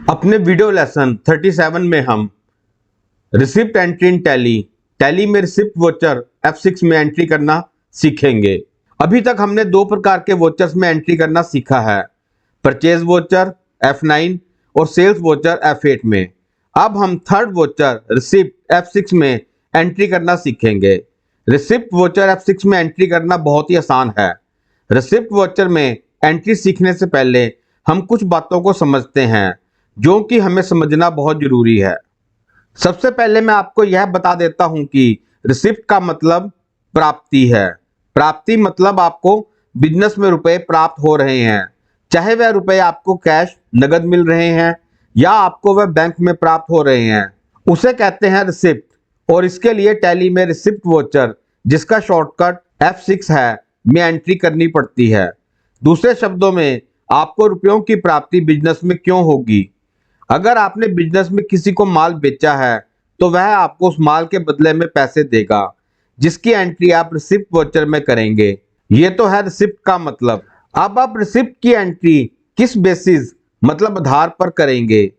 अपने video lesson 37 में हम रिसिप्ट एंट्री इन टैली में रिसिप्ट वोचर F6 में एंट्री करना सीखेंगे। अभी तक हमने दो प्रकार के वोचर्स में एंट्री करना सीखा है, परचेज वोचर F9 और सेल्स वोचर F8 में। अब हम थर्ड वोचर रिसिप्ट F6 में एंट्री करना सीखेंगे। रिसिप्ट वोचर F6 में एंट्री करना बहुत ही आसान है। रिसिप्ट वोचर में एंट्री सीखने से पहले हम कुछ बातों को समझते हैं जो कि हमें समझना बहुत जरूरी है। सबसे पहले मैं आपको यह बता देता हूं कि रिसिप्ट का मतलब प्राप्ति है। प्राप्ति मतलब आपको बिजनेस में रुपए प्राप्त हो रहे हैं, चाहे वह रुपए आपको कैश नगद मिल रहे हैं या आपको वह बैंक में प्राप्त हो रहे हैं, उसे कहते हैं रिसिप्ट। और इसके लिए टैली में रिसिप्ट वोचर, जिसका शॉर्टकट F6 है, में एंट्री करनी पड़ती है। दूसरे शब्दों में, आपको रुपयों की प्राप्ति बिजनेस में क्यों होगी? अगर आपने बिजनेस में किसी को माल बेचा है तो वह आपको उस माल के बदले में पैसे देगा, जिसकी एंट्री आप रिसिप्ट वोचर में करेंगे। ये तो है रिसिप्ट का मतलब। अब आप रिसिप्ट की एंट्री किस बेसिस मतलब आधार पर करेंगे?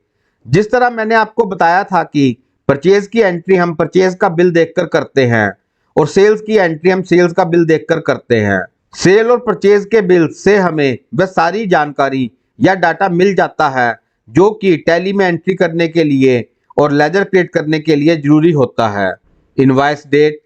जिस तरह मैंने आपको बताया था कि परचेज की एंट्री हम परचेज का बिल देखकर करते हैं और सेल्स की एंट्री हम सेल्स का बिल देखकर करते हैं। सेल और परचेज के बिल से हमें वह सारी जानकारी या डाटा मिल जाता है जो कि टैली में एंट्री करने के लिए और लेजर क्रिएट करने के लिए जरूरी होता है। Invoice date,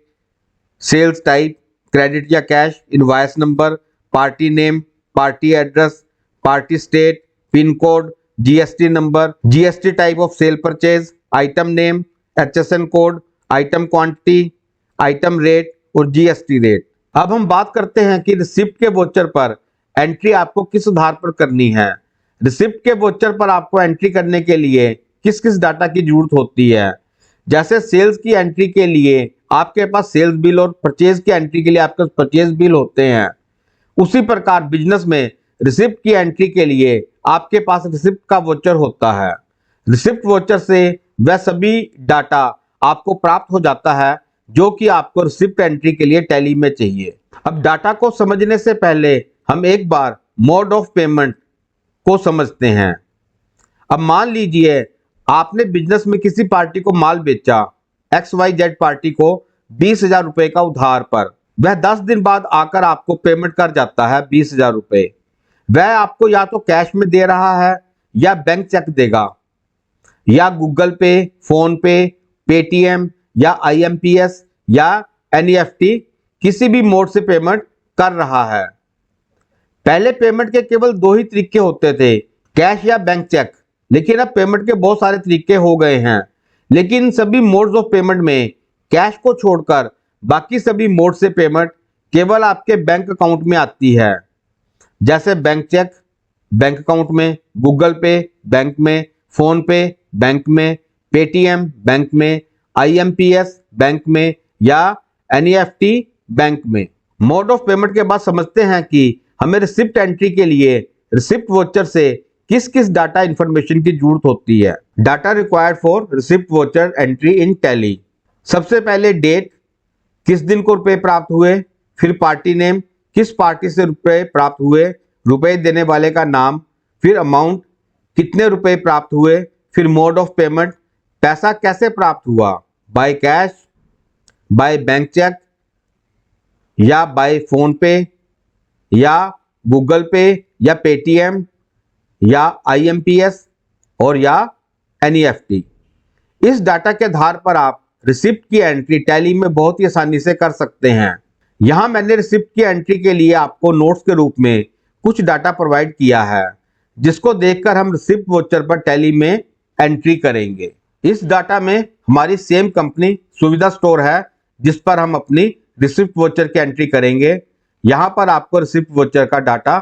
sales type, credit या cash, invoice number, party name, party address, party state, pin code, GST number, GST type of sale purchase, item name, HSN code, item quantity, item rate और GST rate. अब हम बात करते हैं कि receipt के voucher पर एंट्री आपको किस आधार पर करनी है। रिसिप्ट के वोचर पर आपको एंट्री करने के लिए किस किस डाटा की जरूरत होती है। जैसे सेल्स की एंट्री के लिए आपके पास सेल्स बिल और परचेज की एंट्री के लिए आपके पास परचेज बिल होते हैं, उसी प्रकार बिजनेस में रिसिप्ट की एंट्री के लिए आपके पास रिसिप्ट का वोचर होता है। रिसिप्ट वोचर से वह सभी डाटा आपको प्राप्त हो जाता है जो कि आपको रिसिप्ट एंट्री के लिए टैली में चाहिए। अब डाटा को समझने से पहले हम एक बार मोड ऑफ पेमेंट को समझते हैं। अब मान लीजिए आपने बिजनेस में किसी पार्टी को माल बेचा, XYZ पार्टी को 20,000 रुपए का उधार पर। वह 10 दिन बाद आकर आपको पेमेंट कर जाता है 20,000 रुपए। वह आपको या तो कैश में दे रहा है या बैंक चेक देगा या गूगल पे, फोन पे, पेटीएम या IMPS या NEFT किसी भी मोड से पेमेंट कर रहा है। पहले पेमेंट के केवल दो ही तरीके होते थे, कैश या बैंक चेक, लेकिन अब पेमेंट के बहुत सारे तरीके हो गए हैं। लेकिन सभी मोड्स ऑफ पेमेंट में कैश को छोड़कर बाकी सभी मोड से पेमेंट केवल आपके बैंक अकाउंट में आती है। जैसे बैंक चेक बैंक अकाउंट में, गूगल पे बैंक में, फोन पे बैंक में, पेटीएम बैंक में, IMPS बैंक में या NEFT बैंक में। मोड ऑफ पेमेंट के बाद समझते हैं कि हमें रिसिप्ट एंट्री के लिए रिसिप्ट वोचर से किस किस डाटा इंफॉर्मेशन की जरूरत होती है। Data required for receipt voucher entry in tally. सबसे पहले डेट, किस दिन को रुपए प्राप्त हुए, फिर पार्टी नेम, किस पार्टी से रुपए प्राप्त हुए, रुपए देने वाले का नाम, फिर अमाउंट, कितने रुपए प्राप्त हुए, फिर मोड ऑफ पेमेंट, पैसा कैसे प्राप्त हुआ, by cash, by bank cheque या बाय फोन पे या गूगल पे या पेटीएम या IMPS और या NEFT। इस डाटा के आधार पर आप रिसिप्ट की एंट्री टैली में बहुत ही आसानी से कर सकते हैं। यहां मैंने रिसिप्ट की एंट्री के लिए आपको नोट्स के रूप में कुछ डाटा प्रोवाइड किया है, जिसको देखकर हम रिसिप्ट वोचर पर टैली में एंट्री करेंगे। इस डाटा में हमारी सेम कंपनी सुविधा स्टोर है, जिस पर हम अपनी रिसिप्ट वोचर की एंट्री करेंगे। यहां पर आपको रिसिप्ट वोचर का डाटा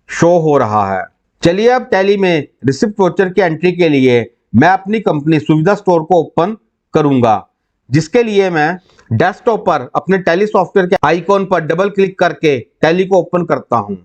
शो हो रहा है। चलिए अब टैली में रिसिप्ट वोचर की एंट्री के लिए मैं अपनी कंपनी सुविधा स्टोर को ओपन करूंगा, जिसके लिए मैं डेस्कटॉप पर अपने टैली सॉफ्टवेयर के आइकॉन पर डबल क्लिक करके टैली को ओपन करता हूं।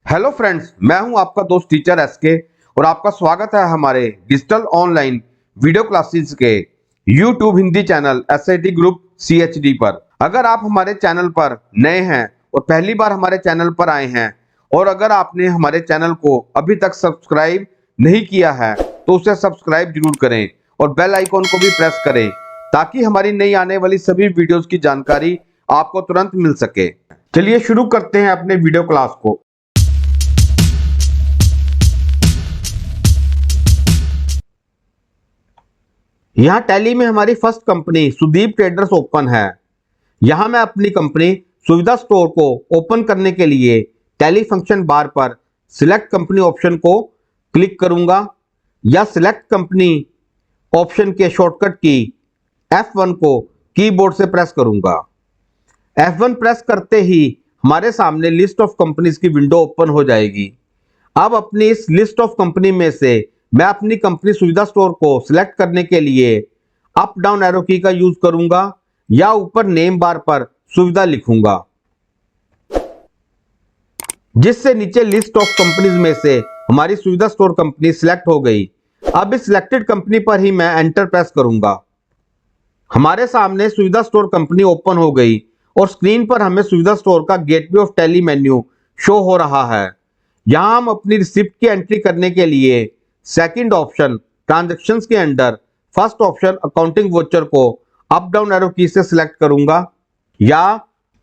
हेलो फ्रेंड्स, मैं हूं आपका दोस्त टीचर SK और आपका स्वागत है हमारे डिजिटल ऑनलाइन वीडियो क्लासेस के YouTube Hindi channel SIT group CHD पर। अगर आप हमारे चैनल पर नए हैं और पहली बार हमारे चैनल पर आए हैं और अगर आपने हमारे चैनल को अभी तक सब्सक्राइब नहीं किया है तो उसे सब्सक्राइब जरूर करें और बेल आइकॉन को भी प्रेस करें ताकि हमारी नई आने वाली सभी वीडियोस की जानकारी आपको तुरंत मिल सके। चलिए शुरू करते हैं अपने वीडियो क्लास को। यहाँ टैली में हमारी first company Sudeep traders open है। यहाँ मैं अपनी कंपनी सुविधा स्टोर को ओपन करने के लिए टैली फंक्शन बार पर सिलेक्ट कंपनी ऑप्शन को क्लिक करूंगा या सिलेक्ट कंपनी ऑप्शन के शॉर्टकट की F1 को कीबोर्ड से प्रेस करूंगा। F1 प्रेस करते ही हमारे सामने लिस्ट ऑफ कंपनीज की विंडो ओपन हो जाएगी। अब अपनी इस लिस्ट ऑफ कंपनी में से मैं अपनी कंपनी सुविधा स्टोर को सिलेक्ट करने के लिए अप डाउन एरो की का यूज करूंगा या ऊपर नेम बार पर सुविधा लिखूंगा, जिससे नीचे लिस्ट ऑफ कंपनीज में से हमारी सुविधा स्टोर कंपनी सिलेक्ट हो गई। अब इस सिलेक्टेड कंपनी पर ही मैं एंटर प्रेस करूंगा। हमारे सामने सुविधा स्टोर कंपनी ओपन हो गई और स्क्रीन पर हमें सुविधा स्टोर का gateway of tally menu show हो रहा है। यहां हम अपनी रिसिप्ट की एंट्री करने के लिए सेकंड ऑप्शन ट्रांजैक्शंस के under first option accounting voucher को अप डाउन एरो की से सिलेक्ट करूंगा या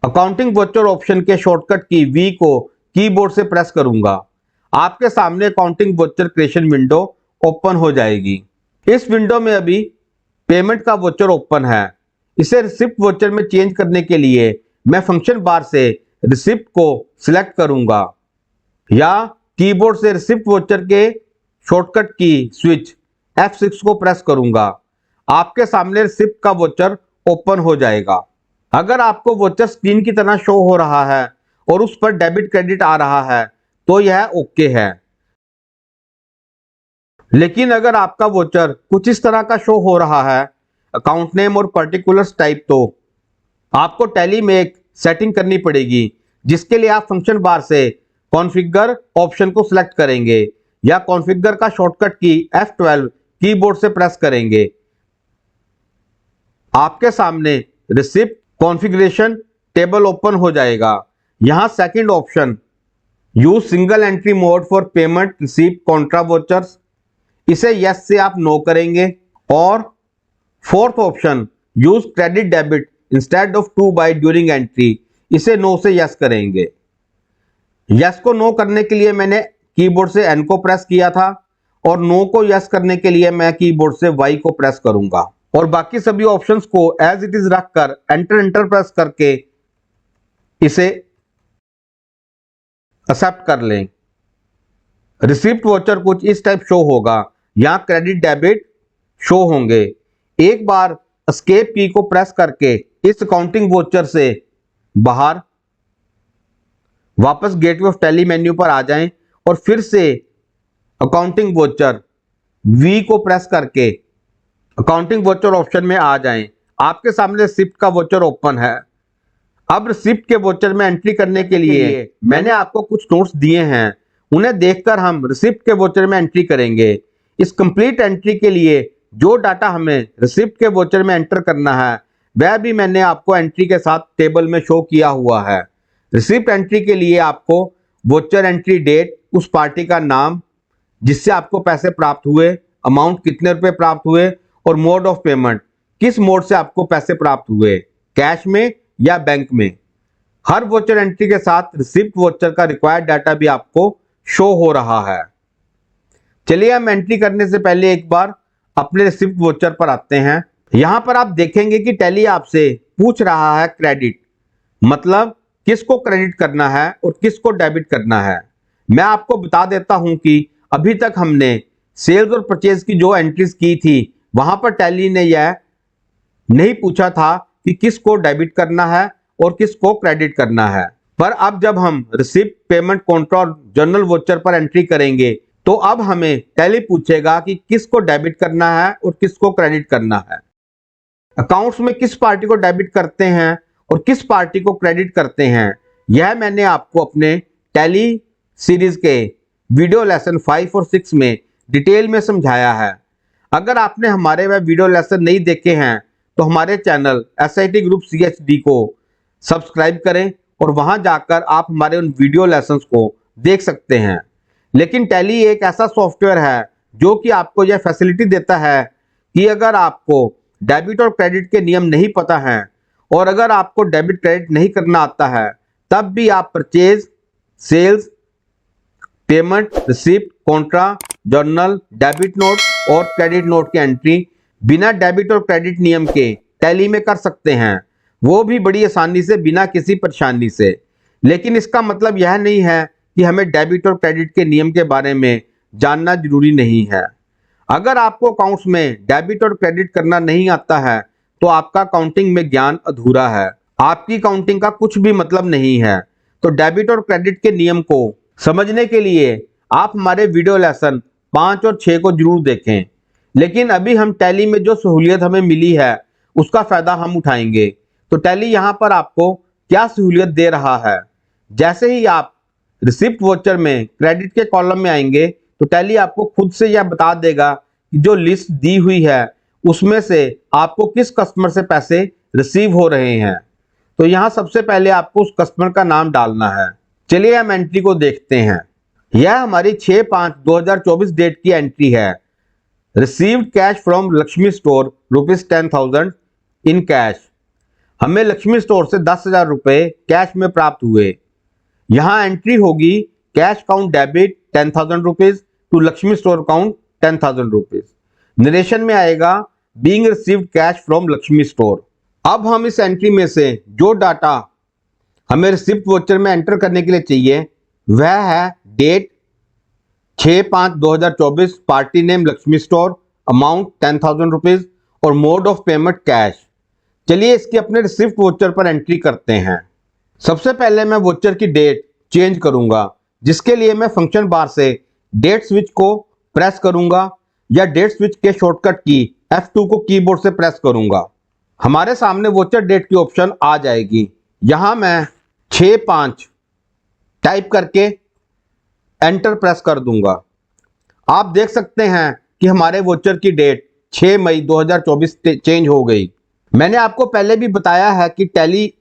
अकाउंटिंग वोचर ऑप्शन के शॉर्टकट की V को कीबोर्ड से प्रेस करूंगा। आपके सामने accounting voucher creation window open हो जाएगी। इस विंडो में अभी पेमेंट का वोचर ओपन है। इसे रिसिप्ट वोचर में चेंज करने के लिए मैं फंक्शन बार से रिसिप्ट को सिलेक्ट करूंगा या कीबोर्ड से रिसिप्ट वोचर के शॉर्टकट की स्विच F6 को प्रेस करूंगा। आपके सामने रिसिप्ट का वोचर ओपन हो जाएगा। अगर आपको वोचर स्क्रीन की तरह शो हो रहा है और उस पर डेबिट क्रेडिट आ रहा है तो यह ओके है। लेकिन अगर आपका वोचर कुछ इस तरह का शो हो रहा है, अकाउंट नेम और पर्टिकुलर्स टाइप, तो आपको टैली में एक सेटिंग करनी पड़ेगी, जिसके लिए आप फंक्शन बार से कॉन्फ़िगर ऑप्शन को सिलेक्ट करेंगे या कॉन्फ़िगर का शॉर्टकट की F12 कीबोर्ड से प्रेस करेंगे। आपके सामने रिसिप्ट कॉन्फ़िगरेशन टेबल ओपन हो जाएगा। यहां second option use single entry mode for payment receipt contra vouchers, इसे यस से आप नो करेंगे और fourth option use credit debit instead of to by during entry, इसे नो से यस करेंगे। यस को नो करने के लिए मैंने कीबोर्ड से N को प्रेस किया था और नो को यस करने के लिए मैं कीबोर्ड से Y को प्रेस करूंगा और बाकी सभी ऑप्शंस को एज इट इज रखकर एंटर प्रेस करके इसे एक्सेप्ट कर लें। रिसिप्ट वोचर कुछ इस टाइप शो होगा। यहां क्रेडिट डेबिट शो होंगे। एक बार एस्केप की को प्रेस करके इस अकाउंटिंग वोचर से बाहर वापस गेटवे ऑफ टैली मेन्यू पर आ जाएं और फिर से अकाउंटिंग वोचर V को प्रेस करके अकाउंटिंग वोचर ऑप्शन में आ जाएं। आपके सामने रिसिप्ट का वोचर ओपन है। अब रिसिप्ट के वोचर में एंट्री करने के लिए मैंने आपको कुछ नोट्स दिए हैं, उन्हें देखकर हम रिसिप्ट के वोचर में एंट्री करेंगे। इस कंप्लीट एंट्री के लिए जो डाटा हमें रिसिप्ट के वोचर में एंटर करना है वह भी मैंने आपको एंट्री के साथ टेबल में शो किया हुआ है। रिसिप्ट एंट्री के लिए आपको वोचर एंट्री डेट, उस पार्टी का नाम जिससे आपको पैसे प्राप्त हुए, अमाउंट कितने रुपए प्राप्त हुए और मोड ऑफ पेमेंट, किस मोड से आपको पैसे प्राप्त हुए, कैश में या बैंक में। हर वोचर एंट्री के साथ रिसिप्ट वोचर का रिक्वायर्ड डाटा भी आपको शो हो रहा है। चलिए हम एंट्री करने से पहले एक बार अपने रिसिप्ट वोचर पर आते हैं। यहां पर आप देखेंगे कि टैली आपसे पूछ रहा है क्रेडिट, मतलब किसको क्रेडिट करना है और किसको डेबिट करना है। मैं आपको बता देता हूं कि अभी तक हमने सेल्स और परचेज की जो एंट्रीज की थी वहां पर टैली ने यह नहीं पूछा था कि किसको डेबिट करना है और किसको क्रेडिट करना है। पर अब जब हम रिसिप्ट, पेमेंट, कॉन्ट्रा और जर्नल वोचर पर एंट्री करेंगे तो अब हमें टैली पूछेगा कि किसको डेबिट करना है और किसको क्रेडिट करना है। अकाउंट्स में किस पार्टी को डेबिट करते हैं और किस पार्टी को क्रेडिट करते हैं, यह मैंने आपको अपने टैली सीरीज के वीडियो लेसन 5 और 6 में डिटेल में समझाया है। अगर आपने हमारे वह वीडियो लेसन नहीं देखे हैं तो हमारे चैनल SIT ग्रुप CHD को सब्सक्राइब करें और वहां जाकर आप हमारे उन वीडियो लेसन्स को देख सकते हैं। लेकिन टैली एक ऐसा सॉफ्टवेयर है जो कि आपको यह फैसिलिटी देता है कि अगर आपको डेबिट और क्रेडिट के नियम नहीं पता है और अगर आपको डेबिट क्रेडिट नहीं करना आता है, तब भी आप purchase, sales, payment, receipt, contra, journal, debit note और क्रेडिट नोट की एंट्री बिना डेबिट और क्रेडिट नियम के टैली में कर सकते हैं, वो भी बड़ी आसानी से, बिना किसी परेशानी से। लेकिन इसका मतलब यह नहीं है कि हमें डेबिट और क्रेडिट के नियम के बारे में जानना जरूरी नहीं है। अगर आपको अकाउंट्स में डेबिट और क्रेडिट करना नहीं आता है तो आपका अकाउंटिंग में ज्ञान अधूरा है, आपकी अकाउंटिंग का कुछ भी मतलब नहीं है। तो डेबिट और क्रेडिट के नियम को समझने के लिए आप हमारे वीडियो लेसन 5 और 6 को जरूर देखें। लेकिन अभी हम टैली में जो सहूलियत हमें मिली है उसका फायदा हम उठाएंगे। तो टैली यहाँ पर आपको क्या सहूलियत दे रहा है। जैसे ही आप रिसिप्ट वोचर में क्रेडिट के कॉलम में आएंगे तो टैली आपको खुद से यह बता देगा कि जो लिस्ट दी हुई है उसमें से आपको किस कस्टमर से पैसे रिसीव हो रहे हैं। तो यहाँ सबसे पहले आपको उस कस्टमर का नाम डालना है। चलिए हम एंट्री को देखते हैं। यह हमारी 6/5/2024 डेट की एंट्री है। Received cash from Lakshmi store ₹10,000 in cash. हमें लक्ष्मी स्टोर से 10,000 रुपये कैश में प्राप्त हुए। यहाँ एंट्री होगी cash account debit 10,000 rupees to Lakshmi store account 10,000 rupees. Narration में आएगा being received cash from Lakshmi store. अब हम इस एंट्री में से जो डाटा हमें रिसिप्ट वोचर में एंटर करने के लिए चाहिए वह है date 6/5/2024, party name Lakshmi store, amount 10,000 rupees और मोड ऑफ पेमेंट कैश। चलिए इसकी अपने रिसिप्ट वोचर पर एंट्री करते हैं। सबसे पहले मैं वोचर की डेट चेंज करूंगा, जिसके लिए मैं फंक्शन बार से डेट स्विच को प्रेस करूंगा या डेट स्विच के शॉर्टकट की F2 को कीबोर्ड से प्रेस करूंगा। हमारे सामने वोचर डेट की ऑप्शन आ जाएगी। यहां मैं 6/5 टाइप करके एंटर प्रेस कर दूंगा। आप देख सकते हैं कि हमारे वोचर की डेट 6 मई 2024 चेंज हो गई। मैंने आपको पहले भी बताया है कि टैली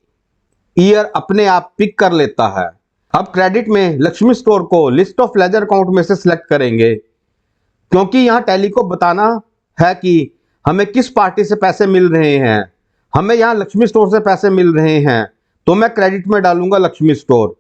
ईयर अपने आप पिक कर लेता है। अब क्रेडिट में लक्ष्मी स्टोर को लिस्ट ऑफ लेजर अकाउंट में से सिलेक्ट करेंगे, क्योंकि यहाँ टैली को बताना है कि हमें किस पार्टी से पैसे मिल रहे हैं। हमें यहाँ लक्ष्मी स्टोर से पैसे मिल रहे हैं तो मैं क्रेडिट में डालूंगा लक्ष्मी स्टोर।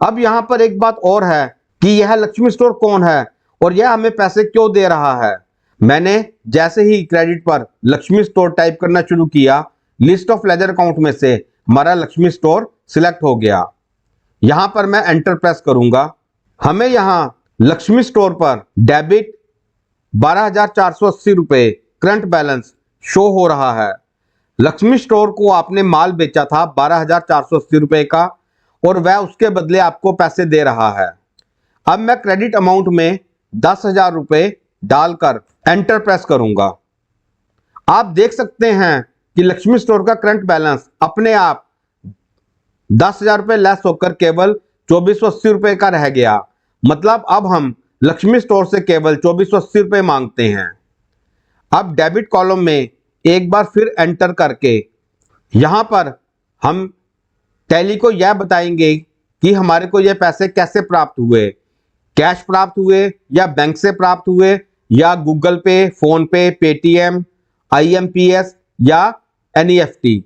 अब यहाँ पर एक बात और है कि यह लक्ष्मी स्टोर कौन है और यह हमें पैसे क्यों दे रहा है। मैंने जैसे ही क्रेडिट पर लक्ष्मी स्टोर टाइप करना शुरू किया, लिस्ट ऑफ लेजर अकाउंट में से हमारा लक्ष्मी स्टोर सिलेक्ट हो गया। यहां पर मैं एंटर प्रेस करूंगा। हमें यहां लक्ष्मी स्टोर पर डेबिट 12,480 रुपये करंट बैलेंस शो हो रहा है। लक्ष्मी स्टोर को आपने माल बेचा था 12,480 रुपये का और वह उसके बदले आपको पैसे दे रहा है। अब मैं क्रेडिट अमाउंट में 10,000 रुपये डालकर एंटर प्रेस करूंगा। आप देख सकते हैं कि लक्ष्मी स्टोर का करंट बैलेंस अपने आप 10,000 रुपये लेस होकर केवल 2,480 रुपये का रह गया। मतलब अब हम लक्ष्मी स्टोर से केवल 2,480 रुपये मांगते हैं। अब डेबिट कॉलम में एक बार फिर एंटर करके यहां पर हम टैली को यह बताएंगे कि हमारे को यह पैसे कैसे प्राप्त हुए, कैश प्राप्त हुए या बैंक से प्राप्त हुए या गूगल पे, फोन पे, पेटीएम, IMPS या NEFT,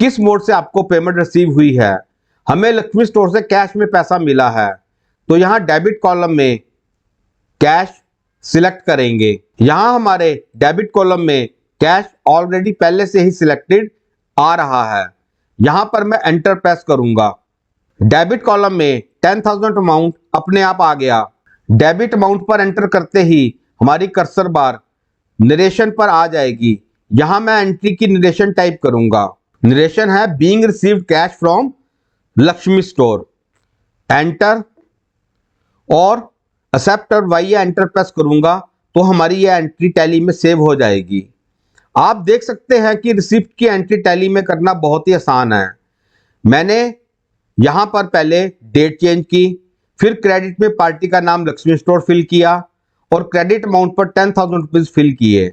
किस मोड से आपको पेमेंट रिसीव हुई है। हमें लक्ष्मी स्टोर से कैश में पैसा मिला है तो यहां डेबिट कॉलम में कैश सिलेक्ट करेंगे। यहां हमारे डेबिट कॉलम में कैश ऑलरेडी पहले से ही सिलेक्टेड आ रहा है। यहां पर मैं एंटर प्रेस करूंगा। डेबिट कॉलम में 10,000 अमाउंट अपने आप आ गया। डेबिट अमाउंट पर एंटर करते ही हमारी कर्सर बार नरेशन पर आ जाएगी। यहां मैं एंट्री की नरेशन टाइप करूंगा। नरेशन है being received cash from Lakshmi store. Enter और एक्सेप्ट और वाई एंटर प्रेस करूंगा तो हमारी ये एंट्री टैली में सेव हो जाएगी। आप देख सकते हैं कि रिसिप्ट की एंट्री टैली में करना बहुत ही आसान है। मैंने यहां पर पहले डेट चेंज की, फिर क्रेडिट में पार्टी का नाम लक्ष्मी स्टोर फिल किया और क्रेडिट अमाउंट पर 10,000 रुपीज फिल किए।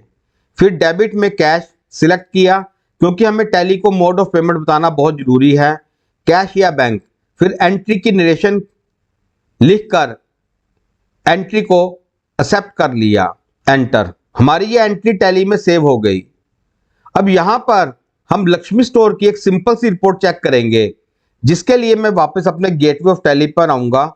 फिर डेबिट में कैश सिलेक्ट किया, क्योंकि हमें टैली को मोड ऑफ पेमेंट बताना बहुत जरूरी है, कैश या बैंक। फिर एंट्री की नरेशन लिखकर एंट्री को एक्सेप्ट कर लिया, एंटर। हमारी ये एंट्री टैली में सेव हो गई। अब यहां पर हम लक्ष्मी स्टोर की एक सिंपल सी रिपोर्ट चेक करेंगे, जिसके लिए मैं वापस अपने गेटवे ऑफ टैली पर आऊंगा।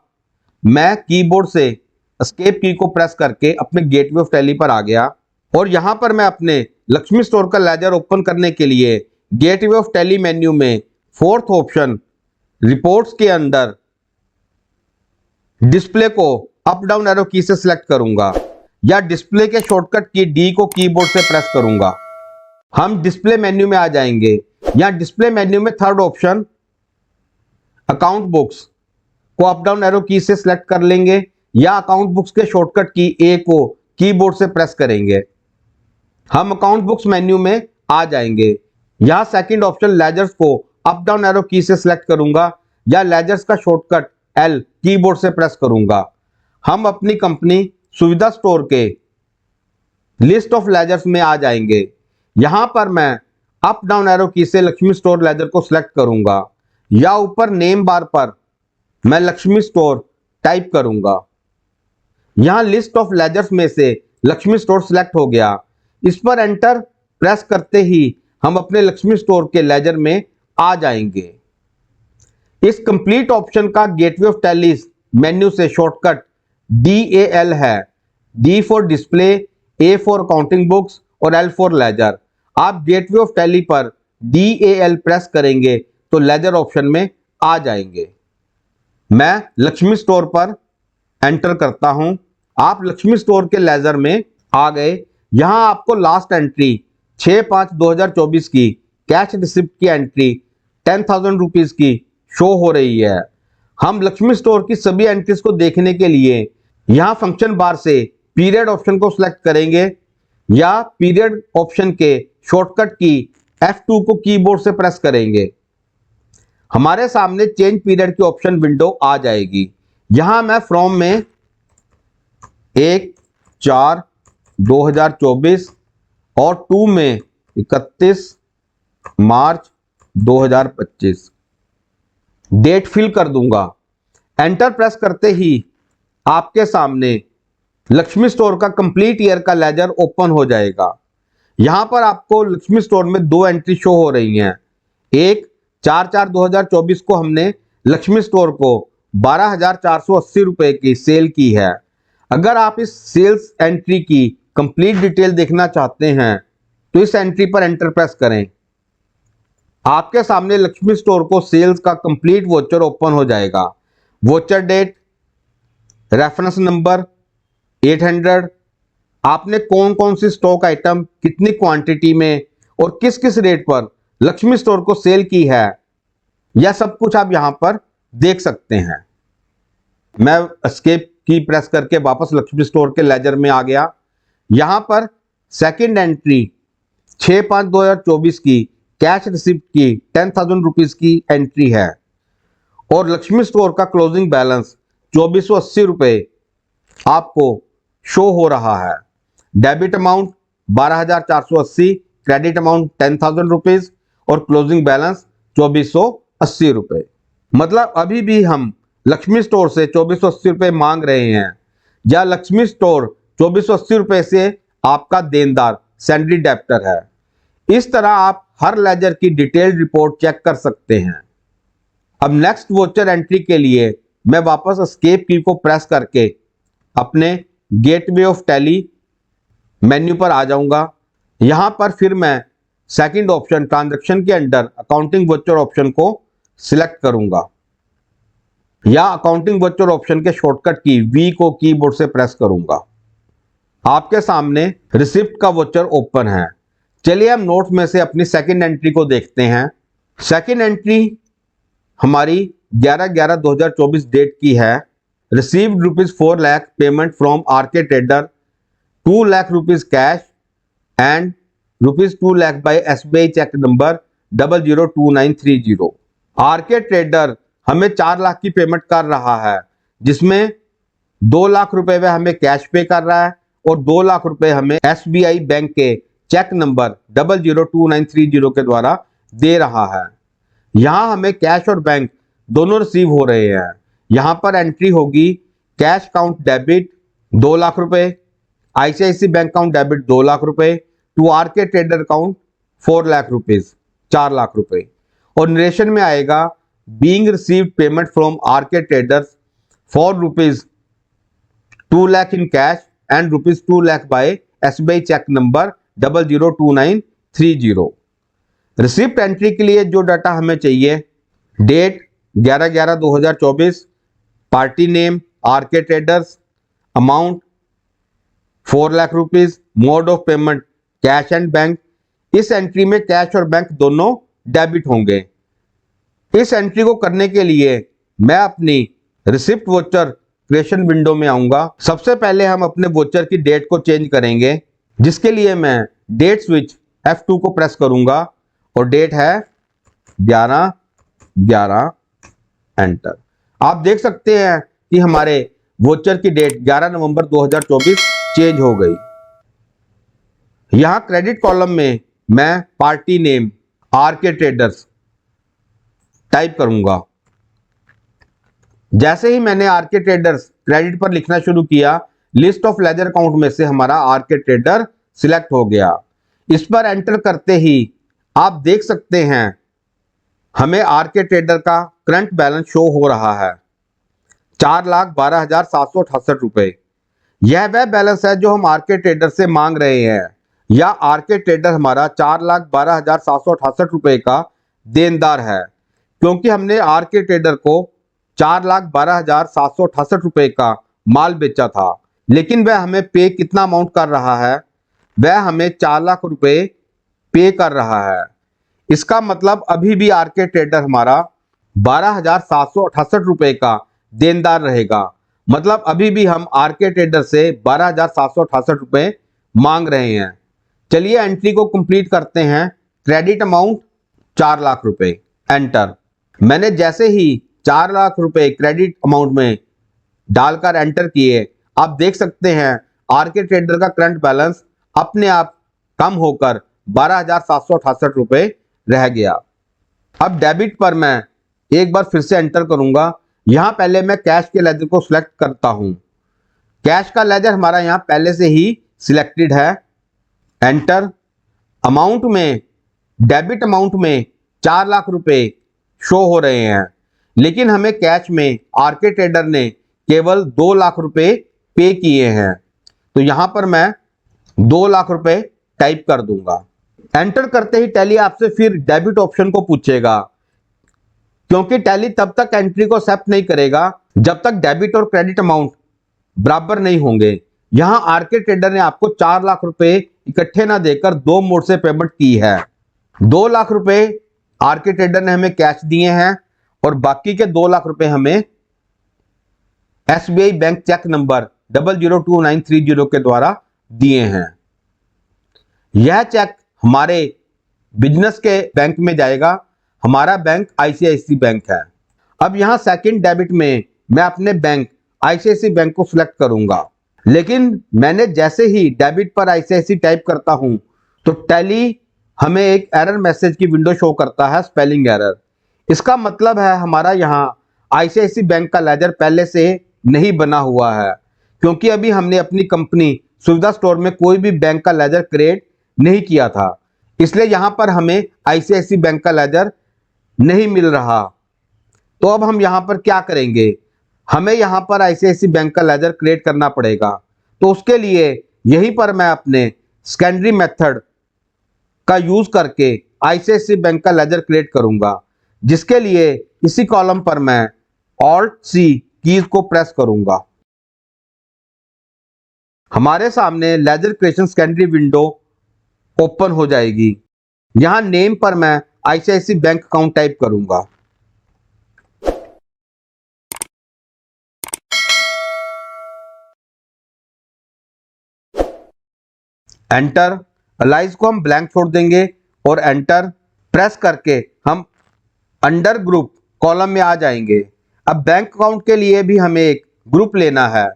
मैं कीबोर्ड से एस्केप की को प्रेस करके अपने गेटवे ऑफ टैली पर आ गया और यहां पर मैं अपने लक्ष्मी स्टोर का लेजर ओपन करने के लिए गेटवे ऑफ टैली मेन्यू में फोर्थ ऑप्शन रिपोर्ट्स के अंदर डिस्प्ले को अप डाउन एरो की से सिलेक्ट करूंगा या डिस्प्ले के शॉर्टकट की डी को कीबोर्ड से प्रेस करूंगा। हम डिस्प्ले मेन्यू में आ जाएंगे। यहां डिस्प्ले मेन्यू में थर्ड ऑप्शन अकाउंट बुक्स को अप डाउन एरो की से सिलेक्ट कर लेंगे या अकाउंट बुक्स के शॉर्टकट की ए को कीबोर्ड से प्रेस करेंगे। हम अकाउंट बुक्स मेन्यू में आ जाएंगे। यहां सेकंड ऑप्शन लेजर्स को अप डाउन एरो की से सिलेक्ट करूंगा या लेजर्स का शॉर्टकट एल कीबोर्ड से प्रेस करूंगा। हम अपनी कंपनी सुविधा स्टोर के लिस्ट ऑफ लेजर्स में आ जाएंगे। यहां पर मैं अप डाउन एरो की से लक्ष्मी स्टोर लेजर को सिलेक्ट करूंगा या ऊपर नेम बार पर मैं लक्ष्मी स्टोर टाइप करूंगा। यहां लिस्ट ऑफ लेजर्स में से लक्ष्मी स्टोर सिलेक्ट हो गया। इस पर एंटर प्रेस करते ही हम अपने लक्ष्मी स्टोर के लेजर में आ जाएंगे। इस कंप्लीट ऑप्शन का गेटवे ऑफ टैली मेन्यू से शॉर्टकट DAL है। D for display, A for accounting books और L फॉर लेजर। आप गेटवे ऑफ टैली पर DAL प्रेस करेंगे तो लेजर ऑप्शन में आ जाएंगे। मैं लक्ष्मी स्टोर पर एंटर करता हूं। आप लक्ष्मी स्टोर के लेजर में आ गए। यहां आपको लास्ट एंट्री 6/5/2024 की कैश रिसिप्ट की एंट्री 10,000 रुपीज की शो हो रही है। हम लक्ष्मी स्टोर की सभी एंट्रीज को देखने के लिए यहां फंक्शन बार से पीरियड ऑप्शन को सिलेक्ट करेंगे या पीरियड ऑप्शन के शॉर्टकट की F2 को कीबोर्ड से प्रेस करेंगे। हमारे सामने चेंज पीरियड की ऑप्शन विंडो आ जाएगी। यहां मैं फ्रॉम में 1/4/2024 और 2 में 31/मार्च/2025 डेट फिल कर दूंगा। एंटर प्रेस करते ही आपके सामने लक्ष्मी स्टोर का कंप्लीट ईयर का लेजर ओपन हो जाएगा। यहां पर आपको लक्ष्मी स्टोर में 2 एंट्री शो हो रही हैं। एक 4/4/2024 को हमने लक्ष्मी स्टोर को 12,480 रुपए की सेल की है। अगर आप इस सेल्स एंट्री की कंप्लीट डिटेल देखना चाहते हैं तो इस एंट्री पर एंटर प्रेस करें। आपके सामने लक्ष्मी स्टोर को सेल्स का कंप्लीट वोचर ओपन हो जाएगा। वोचर डेट, रेफरेंस नंबर 800, आपने कौन कौन सी स्टॉक आइटम कितनी क्वांटिटी में और किस किस रेट पर लक्ष्मी स्टोर को सेल की है, यह सब कुछ आप यहां पर देख सकते हैं। मैं एस्केप की प्रेस करके वापस लक्ष्मी स्टोर के लेजर में आ गया। यहां पर सेकंड एंट्री 6/5/2024 की कैश रिसिप्ट की 10,000 रुपीज की एंट्री है और लक्ष्मी स्टोर का क्लोजिंग बैलेंस 2480 रुपए आपको शो हो रहा है। Debit amount 12,480, credit amount 10,000 rupees और क्लोजिंग बैलेंस 2480 रुपए। मतलब अभी भी हम लक्ष्मी स्टोर से 2480 रुपए मांग रहे हैं या लक्ष्मी स्टोर 2480 रुपए से आपका देनदार सैंडरी डेप्टर है। इस तरह आप हर लेजर की डिटेल्ड रिपोर्ट चेक कर सकते हैं। अब नेक्स्ट वोचर एंट्री के लिए मैं वापस एस्केप की को प्रेस करके अपने गेटवे ऑफ टैली मेन्यू पर आ जाऊंगा। यहां पर फिर मैं सेकंड ऑप्शन ट्रांजैक्शन के अंडर अकाउंटिंग वोचर ऑप्शन को सिलेक्ट करूंगा या अकाउंटिंग वोचर ऑप्शन के शॉर्टकट की V को कीबोर्ड से प्रेस करूंगा। आपके सामने रिसिप्ट का वोचर ओपन है। चलिए हम नोट्स में से अपनी सेकंड एंट्री को देखते हैं। सेकंड एंट्री हमारी 11/11/2024 डेट की है। Received ₹4 lakh payment from RK trader, 2 lakh rupees cash and ₹2 lakh by SBI cheque number 002930। RK trader हमें 4 लाख की पेमेंट कर रहा है, जिसमें 2 लाख रुपए वह हमें कैश पे कर रहा है और 2 लाख रुपए हमें SBI बैंक के चेक नंबर 002930 के द्वारा दे रहा है। यहां हमें कैश और बैंक दोनों रिसीव हो रहे हैं। यहां पर एंट्री होगी कैश काउंट डेबिट 2 लाख रुपए, ICICI bank account debit 2 lakh रुपए, to RK trader account 4 lakh rupees, 4 lakh रुपए। और नरेशन में आएगा being received payment from RK traders for rupees 2 lakh in cash and rupees 2 lakh by SBI cheque number 002930। Receipt entry के लिए जो data हमें चाहिए, date 11/11/2024, party name R K traders, amount 4 lakh rupees, mode of payment cash and bank. इस entry में cash और bank दोनों debit होंगे। इस एंट्री को करने के लिए मैं अपनी रिसिप्ट वोचर क्रिएशन विंडो में आऊंगा। सबसे पहले हम अपने वोचर की डेट को चेंज करेंगे, जिसके लिए मैं डेट स्विच F2 को प्रेस करूंगा और डेट है 11/11, एंटर। आप देख सकते हैं कि हमारे वोचर की डेट 11 नवंबर 2024 चेंज हो गई। यहां क्रेडिट कॉलम में मैं party name R K traders type करूंगा। जैसे ही मैंने आरके ट्रेडर्स क्रेडिट पर लिखना शुरू किया, लिस्ट ऑफ लेजर अकाउंट में से हमारा आरके ट्रेडर सिलेक्ट हो गया। इस पर एंटर करते ही आप देख सकते हैं हमें आरके ट्रेडर का करंट बैलेंस शो हो रहा है 4,12,768 रुपए। यह वह बैलेंस है जो हम आरके ट्रेडर से मांग रहे हैं, या आरके ट्रेडर हमारा 4,12,768 रुपए का देनदार है, क्योंकि हमने आरके ट्रेडर को 4,12,768 रुपए का माल बेचा था। लेकिन वह हमें पे कितना अमाउंट कर रहा है, वह हमें 4 लाख रुपए पे कर रहा है। इसका मतलब अभी भी आरके ट्रेडर हमारा 12,768 रुपए का देनदार रहेगा। मतलब अभी भी हम आरके ट्रेडर से 12,768 रुपए मांग रहे हैं। चलिए एंट्री को कंप्लीट करते हैं। क्रेडिट अमाउंट 4 लाख रुपए, एंटर। मैंने जैसे ही 4 लाख रुपए क्रेडिट अमाउंट में डालकर एंटर किए, आप देख सकते हैं आरके ट्रेडर का करंट बैलेंस अपने आप कम होकर 12,768 रुपए रह गया। अब डेबिट पर मैं एक बार फिर से एंटर करूंगा। यहां पहले मैं कैश के लेजर को सिलेक्ट करता हूं। कैश का लेजर हमारा यहां पहले से ही सिलेक्टेड है, एंटर। अमाउंट में, डेबिट अमाउंट में 4 लाख रुपए शो हो रहे हैं, लेकिन हमें कैश में आरके ट्रेडर ने केवल 2 लाख रुपए पे किए हैं। तो यहां पर मैं 2 लाख रुपए टाइप कर दूंगा। एंटर करते ही टैली आपसे फिर डेबिट ऑप्शन को पूछेगा, क्योंकि टैली तब तक एंट्री को एक्सेप्ट नहीं करेगा जब तक डेबिट और क्रेडिट अमाउंट बराबर नहीं होंगे। यहां आरके ट्रेडर ने आपको 4 लाख रुपए इकट्ठे ना देकर 2 मोड से पेमेंट की है। 2 लाख रुपए आरके ट्रेडर ने हमें कैश दिए हैं और बाकी के 2 लाख रुपए हमें एसबीआई बैंक चेक नंबर 002930 के द्वारा दिए हैं। यह चेक हमारे बिजनेस के बैंक में जाएगा। हमारा बैंक आईसीआईसी बैंक है। अब यहां सेकंड डेबिट में मैं अपने बैंक आईसीआईसी बैंक को सिलेक्ट करूंगा, लेकिन मैंने जैसे ही डेबिट पर आईसीआईसी टाइप करता हूं तो टैली हमें एक एरर मैसेज की विंडो शो करता है, स्पेलिंग एरर। इसका मतलब है हमारा यहां आईसीआईसी बैंक का लेजर पहले से नहीं बना हुआ है, क्योंकि अभी हमने अपनी कंपनी सुविधा स्टोर में कोई भी बैंक का लेजर क्रिएट नहीं किया था। इसलिए यहां पर हमें आईसीआईसी बैंक का लेजर नहीं मिल रहा। तो अब हम यहां पर क्या करेंगे, हमें यहां पर आईसीआईसी बैंक का लेजर क्रिएट करना पड़ेगा। तो उसके लिए यहीं पर मैं अपने सेकेंडरी मेथड का यूज करके आईसीआईसी बैंक का लेजर क्रिएट करूंगा, जिसके लिए इसी कॉलम पर मैं Alt+C कीज को प्रेस करूंगा। हमारे सामने ledger creation secondary window open हो जाएगी। यहां नेम पर मैं आईसीआईसी बैंक अकाउंट टाइप करूंगा। एंटर। अलाइज को हम ब्लैंक छोड़ देंगे और एंटर प्रेस करके हम अंडर ग्रुप कॉलम में आ जाएंगे। अब बैंक अकाउंट के लिए भी हमें एक ग्रुप लेना है।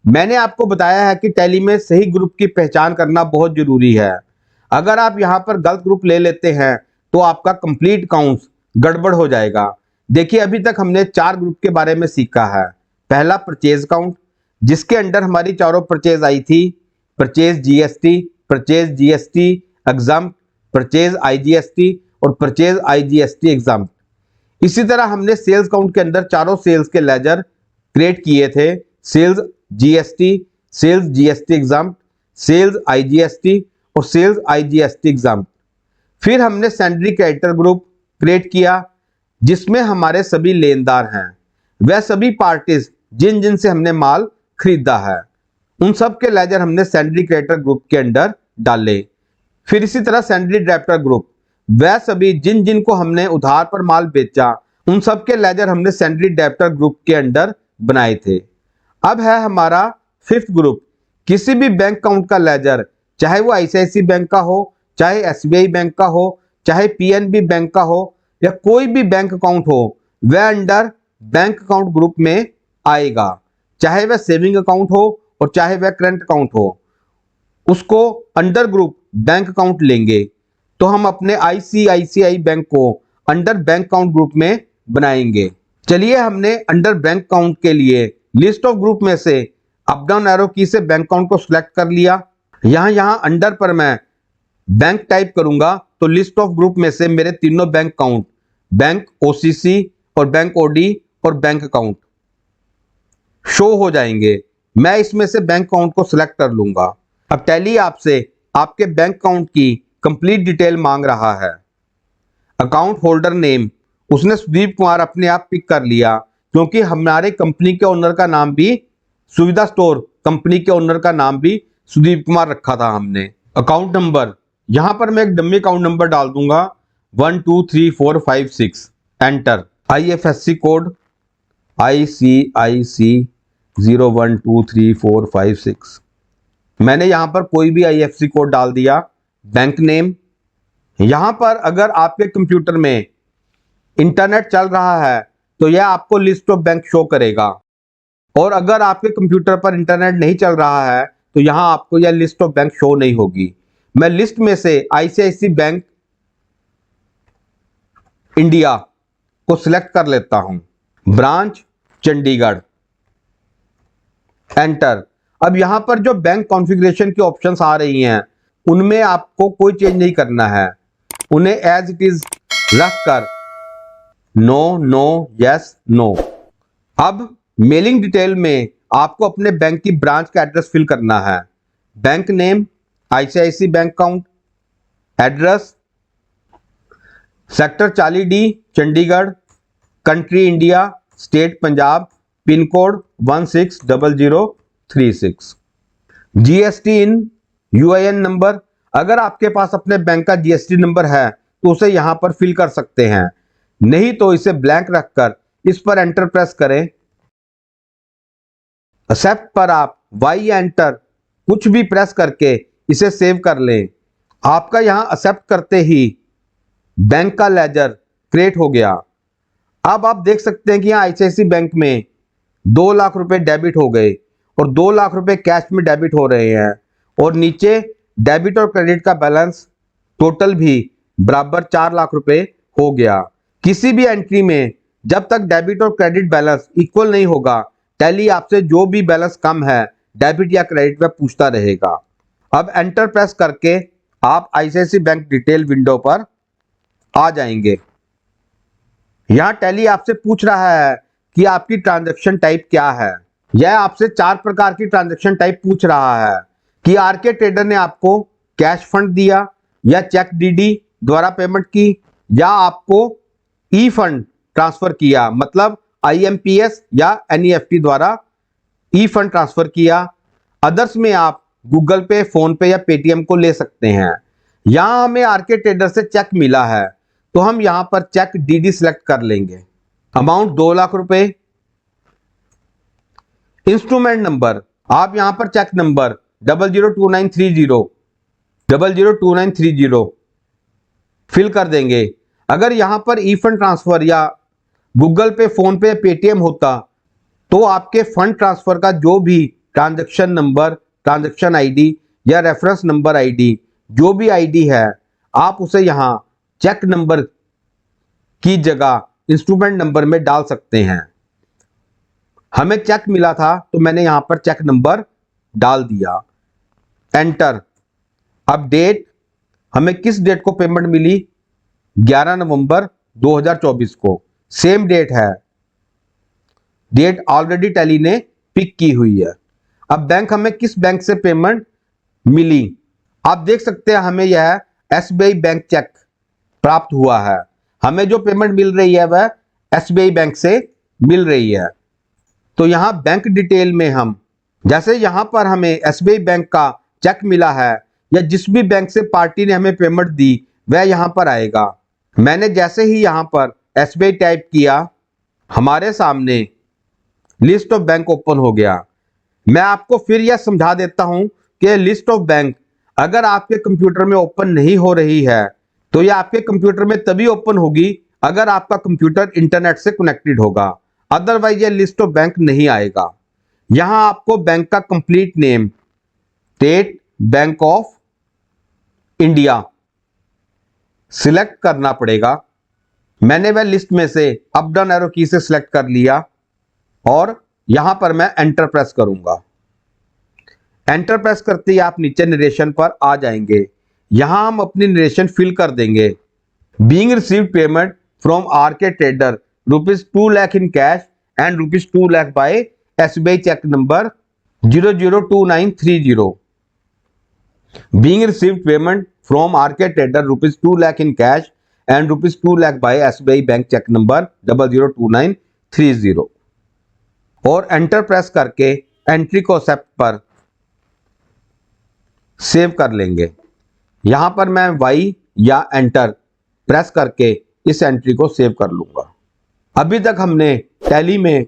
मैंने आपको बताया है कि टैली में सही ग्रुप की पहचान करना बहुत जरूरी है। अगर आप यहां पर गलत ग्रुप ले लेते हैं तो आपका कंप्लीट अकाउंट गड़बड़ हो जाएगा। देखिए, अभी तक हमने 4 ग्रुप के बारे में सीखा है। पहला परचेज अकाउंट, जिसके अंडर हमारी चारों परचेज आई थी, purchase GST exam, purchase IGST और परचेज आईजीएसटी एग्जाम। इसी तरह हमने सेल्स काउंट के अंदर चारों सेल्स के लेजर क्रिएट किए थे, sales GST exempt, sales IGST और सेल्स आईजीएसटी एग्जाम। फिर हमने सैंडरी क्रेडिटर ग्रुप क्रिएट किया जिसमें हमारे सभी लेनदार हैं, वह सभी पार्टीज जिन जिन से हमने माल खरीदा है, उन सब के लेजर हमने सैंडरी क्रेडिटर ग्रुप के अंडर डाले। फिर इसी तरह सैंडरी डेब्टर ग्रुप, वह सभी जिन जिन को हमने उधार पर माल बेचा, उन सब के लेजर हमने सैंडरी डेब्टर ग्रुप के अंडर बनाए थे। अब है हमारा फिफ्थ ग्रुप, किसी भी बैंक अकाउंट का लेजर, चाहे वो आईसीआईसी बैंक का हो, चाहे एसबीआई बैंक का हो, चाहे पीएनबी बैंक का हो या कोई भी बैंक अकाउंट हो, वह अंडर बैंक अकाउंट ग्रुप में आएगा। चाहे वह सेविंग अकाउंट हो और चाहे वह करंट अकाउंट हो, उसको अंडर ग्रुप बैंक अकाउंट लेंगे। तो हम अपने आईसीआईसीआई बैंक को अंडर बैंक अकाउंट ग्रुप में बनाएंगे। चलिए, हमने अंडर बैंक अकाउंट के लिए लिस्ट ऑफ ग्रुप में से अप डाउन एरो की से बैंक अकाउंट को सिलेक्ट कर लिया। यहां अंडर पर मैं बैंक टाइप करूंगा तो लिस्ट ऑफ ग्रुप में से मेरे तीनों बैंक अकाउंट, बैंक ओसीसी और बैंक ओडी और बैंक अकाउंट शो हो जाएंगे। मैं इसमें से बैंक अकाउंट को सिलेक्ट कर लूंगा। अब टैली आपसे आपके बैंक अकाउंट की कंप्लीट डिटेल मांग रहा है। अकाउंट होल्डर नेम उसने सुदीप कुमार अपने आप पिक कर लिया, क्योंकि हमारे कंपनी के ओनर का नाम भी सुविधा स्टोर कंपनी के ओनर का नाम भी सुदीप कुमार रखा था हमने। अकाउंट नंबर, यहां पर मैं एक डमी अकाउंट नंबर डाल दूंगा 123456, एंटर। आईएफएससी कोड ICIC 012345 मैंने यहां पर कोई भी आईएफएससी कोड डाल दिया। बैंक नेम, यहां पर अगर आपके कंप्यूटर में इंटरनेट चल रहा है तो यह आपको लिस्ट ऑफ बैंक शो करेगा, और अगर आपके कंप्यूटर पर इंटरनेट नहीं चल रहा है तो यहां आपको यह लिस्ट ऑफ बैंक शो नहीं होगी। मैं लिस्ट में से आईसीआईसी बैंक इंडिया को सिलेक्ट कर लेता हूं, ब्रांच चंडीगढ़, एंटर। अब यहां पर जो बैंक कॉन्फ़िगरेशन की ऑप्शंस आ रही हैं उनमें आपको कोई चेंज नहीं करना है, उन्हें एज इट इज रख कर नो नो यस नो। अब मेलिंग डिटेल में आपको अपने बैंक की ब्रांच का एड्रेस फिल करना है। Bank name ICICI bank account, address sector 40D Chandigarh, country India, state Punjab, pin code 160036। GST in UIN number, अगर आपके पास अपने बैंक का जीएसटी नंबर है तो उसे यहां पर फिल कर सकते हैं, नहीं तो इसे ब्लैंक रखकर इस पर एंटर प्रेस करें। एक्सेप्ट पर आप वाई एंटर कुछ भी प्रेस करके इसे सेव कर लें। आपका यहां एक्सेप्ट करते ही बैंक का लेजर क्रिएट हो गया। अब आप देख सकते हैं कि यहां आईसीआईसी बैंक में 2 लाख रुपए डेबिट हो गए और 2 लाख रुपए कैश में डेबिट हो रहे हैं, और नीचे डेबिट और क्रेडिट का बैलेंस टोटल भी बराबर 4 लाख रुपए हो गया। किसी भी एंट्री में जब तक डेबिट और क्रेडिट बैलेंस इक्वल नहीं होगा, टैली आपसे जो भी बैलेंस कम है डेबिट या क्रेडिट में पूछता रहेगा। अब एंटर प्रेस करके आप आईसीआईसी बैंक डिटेल विंडो पर आ जाएंगे। यहां टैली आपसे पूछ रहा है कि आपकी ट्रांजैक्शन टाइप क्या है। यह आपसे 4 प्रकार की ट्रांजैक्शन टाइप पूछ रहा है कि आरके ट्रेडर ने आपको कैश फंड दिया या चेक डीडी द्वारा पेमेंट की, या आपको ई फंड ट्रांसफर किया, मतलब आईएमपीएस या एनईएफटी द्वारा ई फंड ट्रांसफर किया। अदर्स में आप गूगल पे, फोन पे या पेटीएम को ले सकते हैं। यहां हमें आरके ट्रेडर से चेक मिला है तो हम यहां पर चेक डीडी सिलेक्ट कर लेंगे। अमाउंट 2 लाख रुपए। इंस्ट्रूमेंट नंबर, आप यहां पर चेक नंबर 002930 फिल कर देंगे। अगर यहां पर ई फंड ट्रांसफर या गूगल पे, फोन पे, पेटीएम होता तो आपके फंड ट्रांसफर का जो भी ट्रांजैक्शन नंबर, ट्रांजैक्शन आईडी या रेफरेंस नंबर आईडी, जो भी आईडी है, आप उसे यहां चेक नंबर की जगह इंस्ट्रूमेंट नंबर में डाल सकते हैं। हमें चेक मिला था तो मैंने यहां पर चेक नंबर डाल दिया, एंटर। अब डेट, हमें किस डेट को पेमेंट मिली, 11 नवंबर 2024 को, सेम डेट है, डेट ऑलरेडी टैली ने पिक की हुई है। अब बैंक, हमें किस बैंक से पेमेंट मिली, आप देख सकते हैं हमें यह एसबीआई बैंक चेक प्राप्त हुआ है। हमें जो पेमेंट मिल रही है वह एसबीआई बैंक से मिल रही है। तो यहां बैंक डिटेल में हम, जैसे यहां पर हमें एसबीआई बैंक का चेक मिला है या जिस भी बैंक से पार्टी ने हमें पेमेंट दी वह यहां पर आएगा। मैंने जैसे ही यहां पर एसबीआई टाइप किया, हमारे सामने लिस्ट ऑफ बैंक ओपन हो गया। मैं आपको फिर यह समझा देता हूं कि लिस्ट ऑफ बैंक अगर आपके कंप्यूटर में ओपन नहीं हो रही है तो यह आपके कंप्यूटर में तभी ओपन होगी अगर आपका कंप्यूटर इंटरनेट से कनेक्टेड होगा, अदरवाइज यह लिस्ट ऑफ बैंक नहीं आएगा। यहां आपको बैंक का complete name, state bank of India select करना पड़ेगा। मैंने वह लिस्ट में से अप डाउन एरो की से सिलेक्ट कर लिया और यहां पर मैं एंटर प्रेस करूंगा। एंटर प्रेस करते ही आप नीचे नरेशन पर आ जाएंगे। यहां हम अपनी नरेशन फिल कर देंगे। Being received payment from R K trader ₹2 lakh in cash and ₹2 lakh by SBI cheque number 002930। Being received payment from R K trader ₹2 lakh in cash and ₹2 lakh by SBI bank cheque number 002930 और एंटर प्रेस करके entry को accept पर save कर लेंगे। यहां पर मैं Y या एंटर प्रेस करके इस एंट्री को सेव कर लूंगा। अभी तक हमने टैली में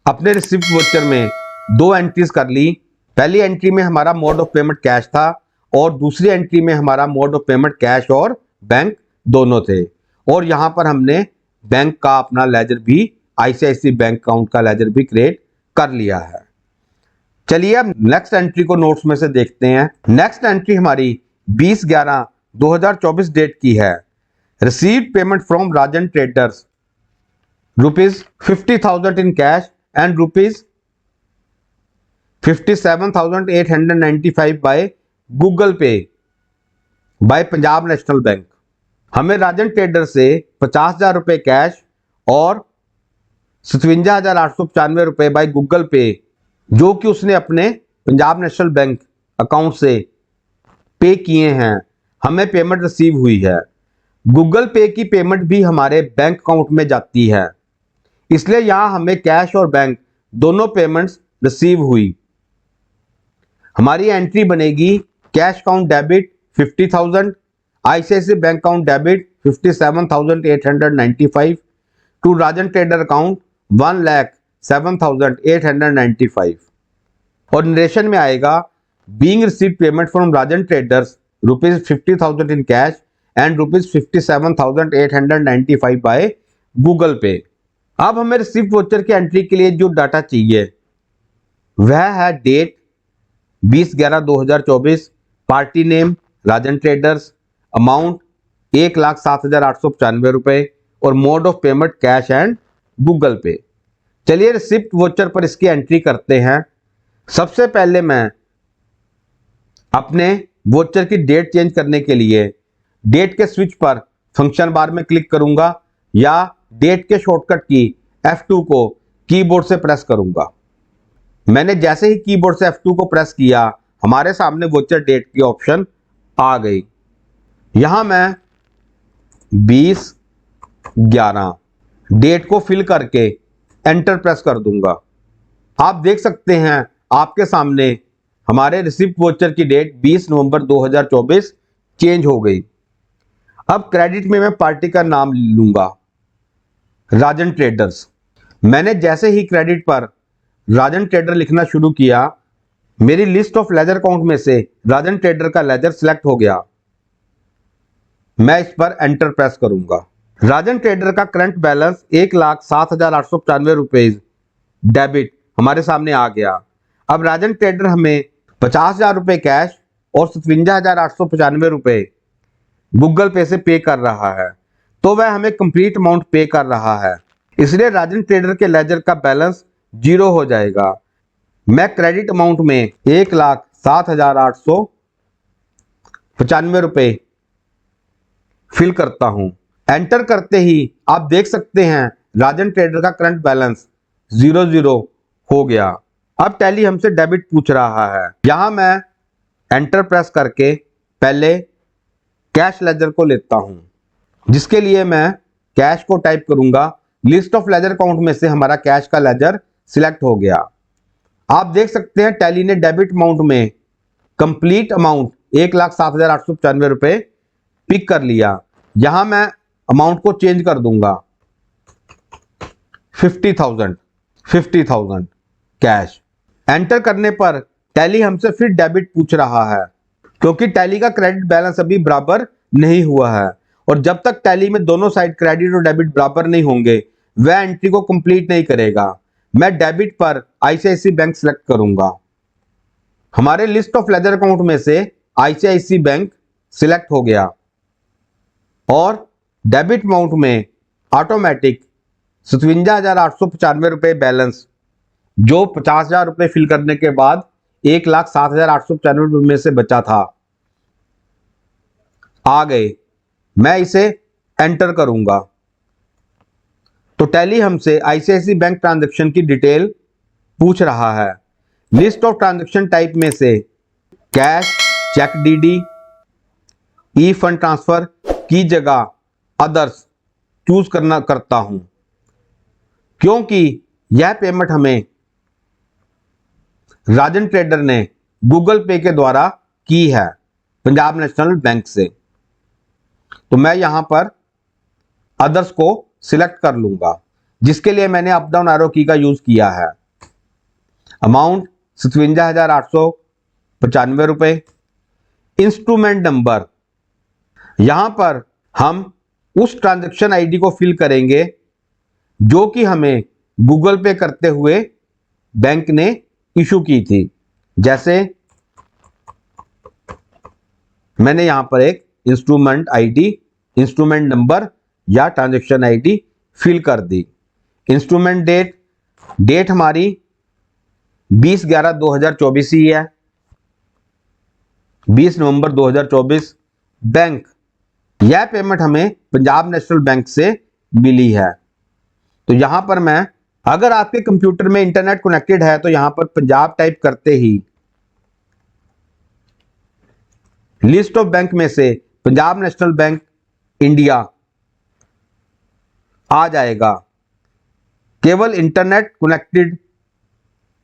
अपने रिसिप्ट वाउचर में 2 एंट्रीज कर ली। पहली एंट्री में हमारा मोड ऑफ पेमेंट कैश था और दूसरी एंट्री में हमारा मोड ऑफ पेमेंट कैश और बैंक दोनों थे। और यहां पर हमने बैंक का अपना लेजर भी, आईसीआईसीआई बैंक अकाउंट का लेजर भी क्रिएट कर लिया है। चलिए अब नेक्स्ट एंट्री को नोट्स में से देखते हैं। नेक्स्ट एंट्री हमारी 20/11/2024 डेट की है। Received payment from Rajan traders ₹50,000 in cash and ₹57,895 by Google पे बाय पंजाब नेशनल बैंक। हमें राजन ट्रेडर से 50,000 रुपए कैश और 57,895 रुपए बाय गूगल पे, जो कि उसने अपने पंजाब नेशनल बैंक अकाउंट से पे किए हैं, हमें पेमेंट रिसीव हुई है। गूगल पे की पेमेंट भी हमारे बैंक अकाउंट में जाती है, इसलिए यहां हमें कैश और बैंक दोनों पेमेंट्स रिसीव हुई। हमारी एंट्री बनेगी cash account debit 50,000, ICICI bank account debit 57,895 to Rajan trader account 1,07,895 और नरेशन में आएगा being received payment from Rajan traders ₹50,000 in cash and ₹57,895 by Google Pay. अब हमें रिसीव्ड वाउचर की एंट्री के लिए जो डाटा चाहिए वह है डेट 20/11/2024, पार्टी नेम राजन ट्रेडर्स, अमाउंट 1,07,895 रुपए और mode of payment cash and Google पे। चलिए रिसिप्ट वाउचर पर इसकी एंट्री करते हैं। सबसे पहले मैं अपने वाउचर की डेट चेंज करने के लिए डेट के स्विच पर फंक्शन बार में क्लिक करूंगा या डेट के शॉर्टकट की F2 को कीबोर्ड से प्रेस करूंगा। मैंने जैसे ही कीबोर्ड से F2 को प्रेस किया, हमारे सामने वाउचर डेट की ऑप्शन आ गई। यहां मैं 20/11 डेट को फिल करके एंटर प्रेस कर दूंगा। आप देख सकते हैं आपके सामने हमारे रिसिप्ट वाउचर की डेट 20 नवंबर 2024 चेंज हो गई। अब क्रेडिट में मैं पार्टी का नाम लूंगा राजन ट्रेडर्स। मैंने जैसे ही क्रेडिट पर राजन ट्रेडर लिखना शुरू किया, मेरी लिस्ट ऑफ लेजर अकाउंट में से राजन ट्रेडर का लेजर सिलेक्ट हो गया। मैं इस पर एंटर प्रेस करूंगा। राजन ट्रेडर का करंट बैलेंस 1,07,895 रुपए डेबिट हमारे सामने आ गया। अब राजन ट्रेडर हमें 50,000 रुपए कैश और 57,895 रुपए गूगल पे से पे कर रहा है, तो वह हमें कंप्लीट अमाउंट पे कर रहा है। इसलिए राजन ट्रेडर के लेजर का बैलेंस 0 हो जाएगा। मैं क्रेडिट अमाउंट में 1,07,895 रुपए फिल करता हूं। एंटर करते ही आप देख सकते हैं राजन ट्रेडर का करंट बैलेंस 00 हो गया। अब टैली हमसे डेबिट पूछ रहा है। यहां मैं एंटर प्रेस करके पहले कैश लेजर को लेता हूं, जिसके लिए मैं कैश को टाइप करूंगा। लिस्ट ऑफ लेजर अकाउंट में से हमारा कैश का लेजर सिलेक्ट हो गया। आप देख सकते हैं टैली ने डेबिट अमाउंट में कंप्लीट अमाउंट 1,07,895 रुपए पिक कर लिया। यहां मैं अमाउंट को चेंज कर दूंगा 50,000 कैश। एंटर करने पर टैली हमसे फिर डेबिट पूछ रहा है, क्योंकि टैली का क्रेडिट बैलेंस अभी बराबर नहीं हुआ है, और जब तक टैली में दोनों साइड क्रेडिट और डेबिट बराबर नहीं होंगे वह एंट्री को कंप्लीट नहीं करेगा। मैं डेबिट पर आईसीआईसी बैंक सिलेक्ट करूंगा। हमारे लिस्ट ऑफ लेजर अकाउंट में से आईसीआईसी बैंक सिलेक्ट हो गया और डेबिट अमाउंट में ऑटोमेटिक 57,895 रुपए बैलेंस, जो 50,000 रुपए फिल करने के बाद 1,07,895 रुपए में से बचा था, आ गए। मैं इसे एंटर करूंगा तो टैली हमसे आईसीआईसी बैंक ट्रांजैक्शन की डिटेल पूछ रहा है। लिस्ट ऑफ ट्रांजैक्शन टाइप में से कैश, चेक, डीडी, ई फंड ट्रांसफर की जगह अदर्स चूज करता हूं, क्योंकि यह पेमेंट हमें राजन ट्रेडर ने गूगल पे के द्वारा की है पंजाब नेशनल बैंक से। तो मैं यहां पर अदर्स को सिलेक्ट कर लूंगा, जिसके लिए मैंने अप डाउन एरो की का यूज किया है। अमाउंट 57,895 रुपए। इंस्ट्रूमेंट नंबर, यहां पर हम उस ट्रांजैक्शन आईडी को फिल करेंगे जो कि हमें गूगल पे करते हुए बैंक ने इशू की थी। जैसे मैंने यहां पर एक इंस्ट्रूमेंट आईडी, इंस्ट्रूमेंट नंबर या ट्रांजैक्शन आईडी फिल कर दी। इंस्ट्रूमेंट डेट हमारी 20/11/2024 ही है, 20 नवंबर 2024। बैंक, यह पेमेंट हमें पंजाब नेशनल बैंक से मिली है। तो यहां पर मैं, अगर आपके कंप्यूटर में इंटरनेट कनेक्टेड है तो यहां पर पंजाब टाइप करते ही लिस्ट ऑफ बैंक में से पंजाब नेशनल बैंक इंडिया आ जाएगा। केवल इंटरनेट कनेक्टेड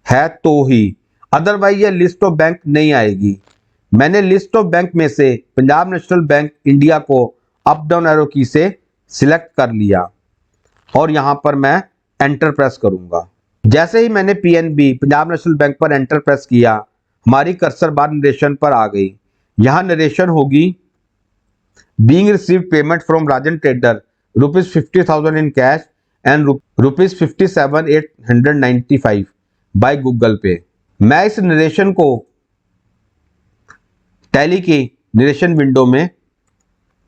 है तो ही, अदरवाइज यह लिस्ट ऑफ बैंक नहीं आएगी। मैंने लिस्ट ऑफ बैंक में से पंजाब नेशनल बैंक इंडिया को अप डाउन एरो की से सिलेक्ट कर लिया और यहां पर मैं एंटर प्रेस करूंगा। जैसे ही मैंने पीएनबी पंजाब नेशनल बैंक पर एंटर प्रेस किया, हमारी कर्सर बार नरेशन पर आ गई। यहां नरेशन होगी, being received payment from Rajan trader ₹50,000 in cash and ₹57,895 by Google पे। मैं इस नरेशन को टैली की नरेशन विंडो में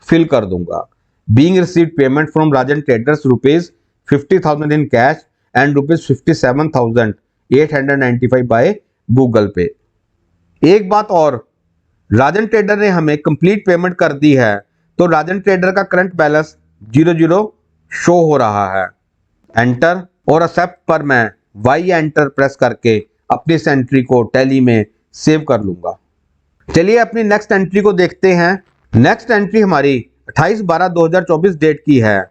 फिल कर दूंगा। Being received payment from Rajan traders ₹50,000 in cash and ₹57,895 by Google पे। एक बात और, राजन ट्रेडर ने हमें कंप्लीट पेमेंट कर दी है, तो राजन ट्रेडर का करंट बैलेंस 00 शो हो रहा है। एंटर और एक्सेप्ट पर मैं वाई एंटर प्रेस करके अपनी इस एंट्री को टैली में सेव कर लूंगा। चलिए अपनी नेक्स्ट एंट्री को देखते हैं। नेक्स्ट एंट्री हमारी 28/12/2024 डेट की है।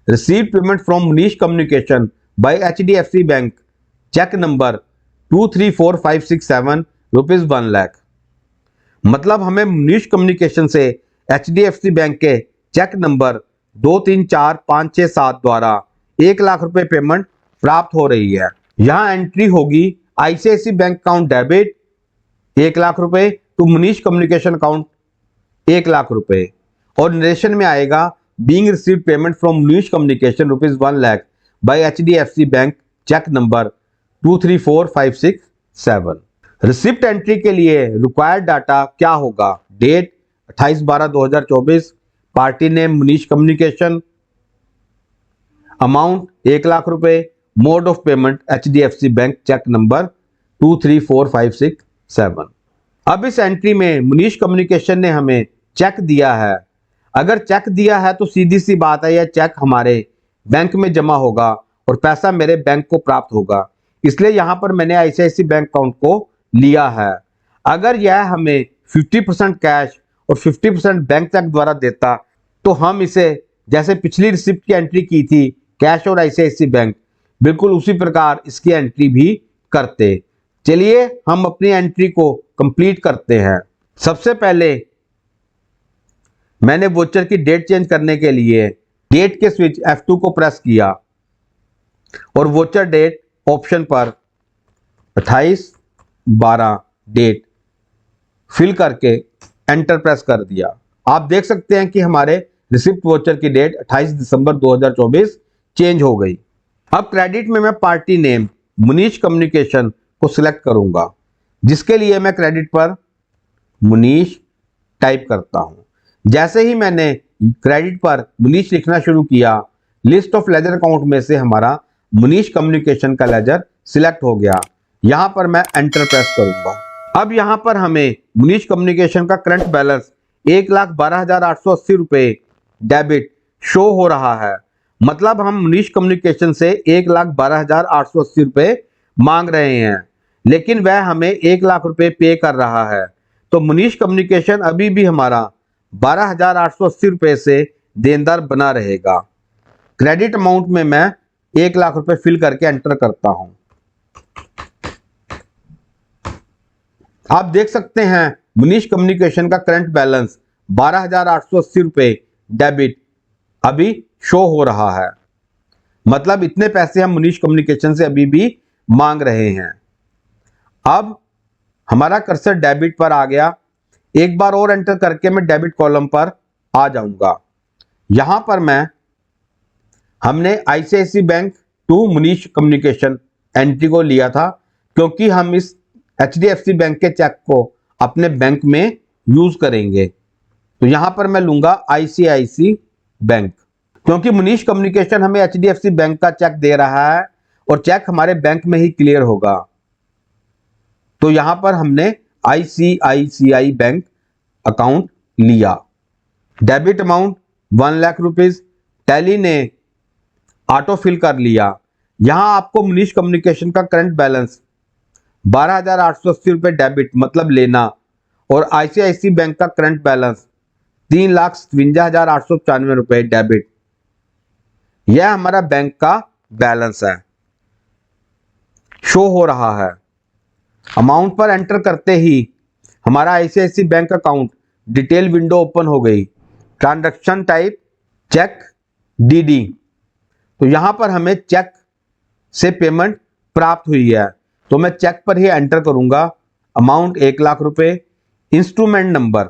Receive payment from Manish communication by HDFC bank, cheque number 234567 ₹1 lakh. मतलब हमें मनीष कम्युनिकेशन से एचडीएफसी बैंक के चेक नंबर 234567 द्वारा 1 लाख रुपए पेमेंट प्राप्त हो रही है। यहां एंट्री होगी ICICI bank account debit 1 lakh रुपए to Manish communication account 1 lakh रुपए, और नरेशन में आएगा being received payment from Manish communication ₹1 lakh by HDFC bank, cheque number 234567। Receipt entry के लिए रिक्वायर्ड डाटा क्या होगा? Date 28/12/2024, party name Manish communication, amount 1 lakh रुपए, mode of payment HDFC bank, cheque number 234567। अब इस एंट्री में मुनीश कम्युनिकेशन ने हमें चेक दिया है। अगर चेक दिया है तो सीधी सी बात है, यह चेक हमारे बैंक में जमा होगा और पैसा मेरे बैंक को प्राप्त होगा। इसलिए यहां पर मैंने ICICI बैंक अकाउंट को लिया है। अगर यह हमें 50% कैश और 50% बैंक चेक द्वारा देता तो हम इसे जैसे पिछली रिसिप्ट की एंट्री की थी कैश और ICICI बैंक, बिल्कुल उसी प्रकार इसकी एंट्री भी करते। चलिए हम अपनी एंट्री को कंप्लीट करते हैं। सबसे पहले मैंने वोचर की डेट चेंज करने के लिए डेट के स्विच F2 को प्रेस किया और वोचर डेट ऑप्शन पर 28/12 डेट फिल करके एंटर प्रेस कर दिया। आप देख सकते हैं कि हमारे रिसिप्ट वोचर की डेट 28 दिसंबर 2024 चेंज हो गई। अब क्रेडिट में मैं पार्टी नेम मुनीश कम्युनिकेशन को सिलेक्ट करूंगा, जिसके लिए मैं क्रेडिट पर मुनीश टाइप करता हूं। जैसे ही मैंने क्रेडिट पर मुनीश लिखना शुरू किया, लिस्ट ऑफ लेजर अकाउंट में से हमारा मुनीश कम्युनिकेशन का लेजर सिलेक्ट हो गया। यहां पर मैं एंटर प्रेस करूंगा। अब यहां पर हमें मुनीश कम्युनिकेशन का करंट बैलेंस 1,12,880 रुपए डेबिट शो हो रहा है। मतलब हम मुनीश कम्युनिकेशन से 1,12,880 रुपए मांग रहे हैं, लेकिन वह हमें 1 लाख रुपए पे कर रहा है। तो मुनीश कम्युनिकेशन अभी भी हमारा 12,880 रुपए से देनदार बना रहेगा। क्रेडिट अमाउंट में मैं 1 लाख रुपए फिल करके एंटर करता हूं। आप देख सकते हैं मुनीश कम्युनिकेशन का करंट बैलेंस 12,880 रुपए डेबिट अभी शो हो रहा है। मतलब इतने पैसे हम मुनीश कम्युनिकेशन से अभी भी मांग रहे हैं। अब हमारा कर्सर डेबिट पर आ गया। एक बार और एंटर करके मैं डेबिट कॉलम पर आ जाऊंगा। यहां पर हमने ICICI bank to Munish communication entry को लिया था, क्योंकि हम इस HDFC बैंक के चेक को अपने बैंक में यूज करेंगे। तो यहां पर मैं लूंगा ICICI बैंक, क्योंकि मुनीश कम्युनिकेशन हमें HDFC बैंक का चेक दे रहा है और चेक हमारे बैंक में ही क्लियर होगा। तो यहां पर हमने ICICI बैंक अकाउंट लिया। Debit amount 1 lakh rupees tally ने ऑटो फिल कर लिया। यहां आपको मुनीश कम्युनिकेशन का करंट बैलेंस 12,880 रुपए डेबिट मतलब लेना और ICICI बैंक का करंट बैलेंस 3,57,895 रुपए डेबिट, यह हमारा बैंक का बैलेंस है, शो हो रहा है। अमाउंट पर एंटर करते ही हमारा ICICI bank account detail window open हो गई। ट्रांजैक्शन टाइप चेक DD, तो यहां पर हमें चेक से पेमेंट प्राप्त हुई है, तो मैं चेक पर ही एंटर करूंगा। अमाउंट 1 लाख रुपए। इंस्ट्रूमेंट नंबर,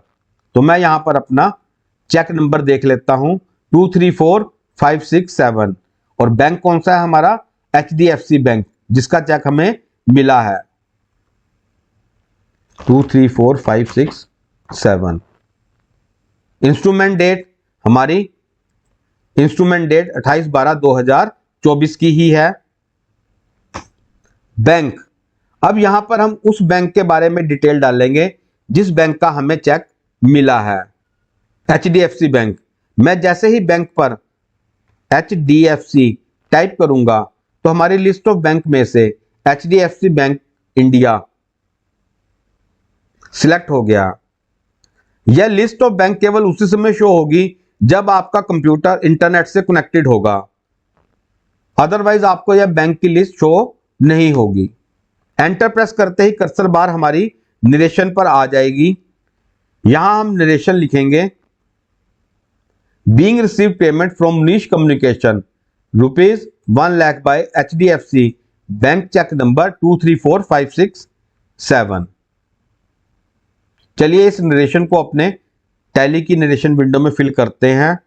तो मैं यहां पर अपना चेक नंबर देख लेता हूं 234567। और बैंक कौन सा है हमारा? HDFC बैंक, जिसका चेक हमें मिला है 234567। इंस्ट्रूमेंट डेट हमारी इंस्ट्रूमेंट डेट 28/12/2024 की ही है। बैंक, अब यहां पर हम उस बैंक के बारे में डिटेल डालेंगे जिस बैंक का हमें चेक मिला है, HDFC बैंक। मैं जैसे ही बैंक पर HDFC टाइप करूंगा तो हमारी लिस्ट ऑफ बैंक में से HDFC बैंक इंडिया सिलेक्ट हो गया। यह लिस्ट ऑफ बैंक केवल उसी समय शो होगी जब आपका कंप्यूटर इंटरनेट से कनेक्टेड होगा, अदरवाइज आपको यह बैंक की लिस्ट शो नहीं होगी। एंटर प्रेस करते ही कर्सर बार हमारी नरेशन पर आ जाएगी। यहां हम नरेशन लिखेंगे, being receive payment from Munish communication ₹1 lakh by HDFC bank cheque number 234567। चलिए इस नरेशन को अपने टैली की नरेशन विंडो में फिल करते हैं।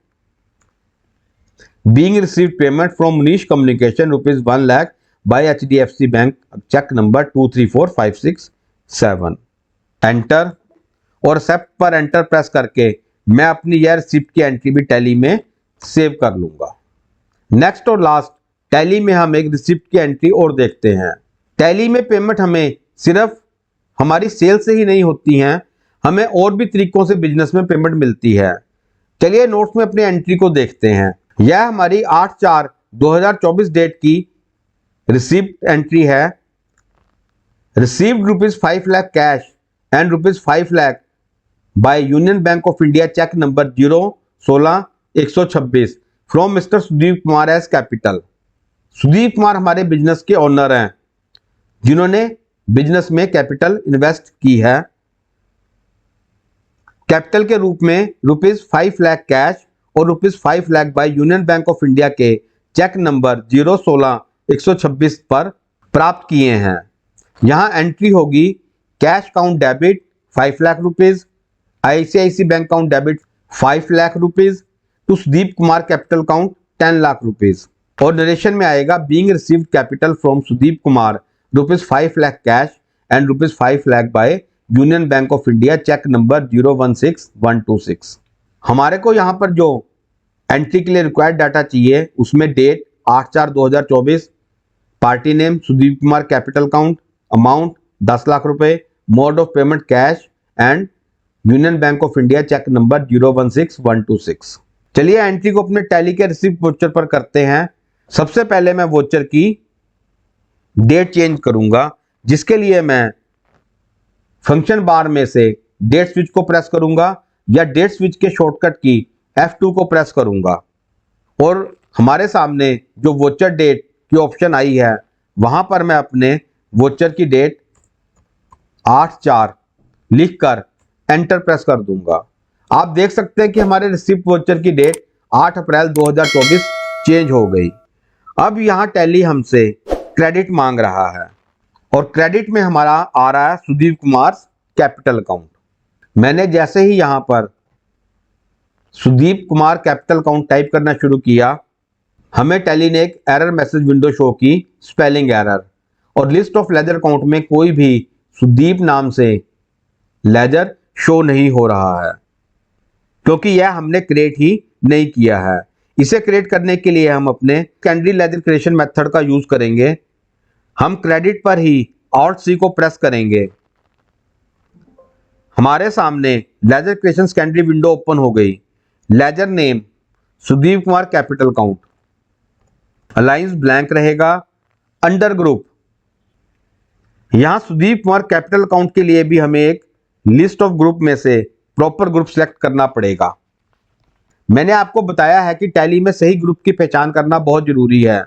Being receive payment from Munish communication ₹1 lakh by HDFC bank cheque number 234567। Enter और एक्सेप्ट पर एंटर प्रेस करके मैं अपनी यह रिसिप्ट की एंट्री भी टैली में सेव कर लूंगा। नेक्स्ट और लास्ट टैली में हम एक रिसिप्ट की एंट्री और देखते हैं। टैली में पेमेंट हमें सिर्फ हमारी सेल से ही नहीं होती हैं, हमें और भी तरीकों से बिजनेस में पेमेंट मिलती है। चलिए नोट्स में अपनी एंट्री को देखते हैं। यह हमारी 8/4/2024 डेट की रिसिप्ट एंट्री है। Received ₹5 lakh cash and ₹5 lakh by union bank of India cheque number 016-126 from mister Sudeep Kumar as capital. Sudeep Kumar हमारे बिजनेस के ओनर हैं जिन्होंने बिजनेस में कैपिटल इन्वेस्ट की है। कैपिटल के रूप में ₹5 लाख कैश और ₹5 lakh by union bank of India के चेक नंबर 016-126 पर प्राप्त किए हैं। यहां एंट्री होगी cash account debit ₹5 lakh, ICICI bank account debit ₹5 lakh to Sudeep Kumar capital account ₹10 lakh. और नरेशन में आएगा being received capital from Sudeep Kumar ₹5 lakh cash and ₹5 lakh by union bank of India cheque number 016126। हमारे को यहाँ पर जो एंट्री के लिए रिक्वायर्ड डाटा चाहिए उसमें date 8/4/2024, party name Sudeep Kumar capital account, amount ₹10 lakh, mode of payment cash and union bank of India cheque number 016126। चलिए एंट्री को अपने टैली के रिसिप्ट वोचर पर करते हैं। सबसे पहले मैं वोचर की डेट चेंज करूंगा, जिसके लिए मैं फंक्शन बार में से डेट स्विच को प्रेस करूंगा या डेट स्विच के शॉर्टकट की F2 को प्रेस करूंगा और हमारे सामने जो वोचर डेट की ऑप्शन आई है वहां पर मैं अपने वोचर की डेट 8/4 लिखकर एंटर प्रेस कर दूंगा। आप देख सकते हैं कि हमारे रिसिप्ट वोचर की डेट 8 अप्रैल 2024 चेंज हो गई। अब यहां टैली हमसे क्रेडिट मांग रहा है और क्रेडिट में हमारा आ रहा है सुदीप कुमार कैपिटल अकाउंट। मैंने जैसे ही यहां पर Sudeep Kumar capital account type करना शुरू किया, हमें टैली ने एक एरर मैसेज विंडो शो की, स्पेलिंग एरर, और लिस्ट ऑफ लेजर अकाउंट में कोई भी सुदीप नाम से लेजर शो नहीं हो रहा है क्योंकि यह हमने क्रिएट ही नहीं किया है। इसे क्रिएट करने के लिए हम अपने सेकेंडरी लेजर क्रिएशन मेथड का यूज करेंगे। हम क्रेडिट पर ही Alt+C को प्रेस करेंगे। हमारे सामने ledger creation secondary window open हो गई। Ledger name Sudeep Kumar capital account, alias blank रहेगा। अंडर ग्रुप, यहां सुदीप कुमार कैपिटल अकाउंट के लिए भी हमें एक लिस्ट ऑफ ग्रुप में से प्रॉपर ग्रुप सेलेक्ट करना पड़ेगा। मैंने आपको बताया है कि टैली में सही ग्रुप की पहचान करना बहुत जरूरी है।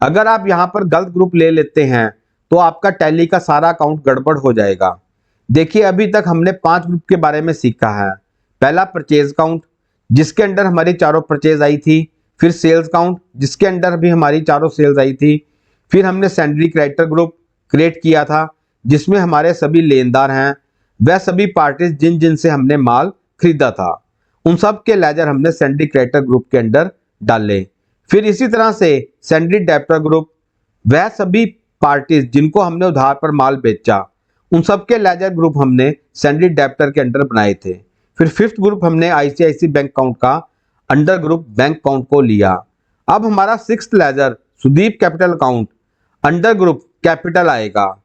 अगर आप यहां पर गलत ग्रुप ले लेते हैं तो आपका टैली का सारा अकाउंट गड़बड़ हो जाएगा। देखिए अभी तक हमने 5 ग्रुप के बारे में सीखा है। पहला परचेज काउंट, जिसके अंडर हमारी चारों परचेज आई थी। फिर सेल्स काउंट, जिसके अंडर भी हमारी चारों सेल्स आई थी। फिर हमने सेंडरी क्रेडिटर ग्रुप क्रिएट किया था जिसमें हमारे सभी लेनदार हैं, वह सभी पार्टीज जिन जिन से हमने माल खरीदा था, उन सब के लेजर हमने सेंडरी क्रेडिटर ग्रुप के अंडर डाले। फिर इसी तरह से सेंडरी डेब्टर ग्रुप, वह सभी पार्टीज जिनको हमने उधार पर माल बेचा, उन सब के लेजर ग्रुप हमने सेंडरी डेब्टर के अंडर बनाए थे। फिर फिफ्थ ग्रुप हमने आईसीआईसी बैंक अकाउंट का अंडर ग्रुप बैंक अकाउंट को लिया। अब हमारा sixth ledger Sudeep capital account under group capital आएगा।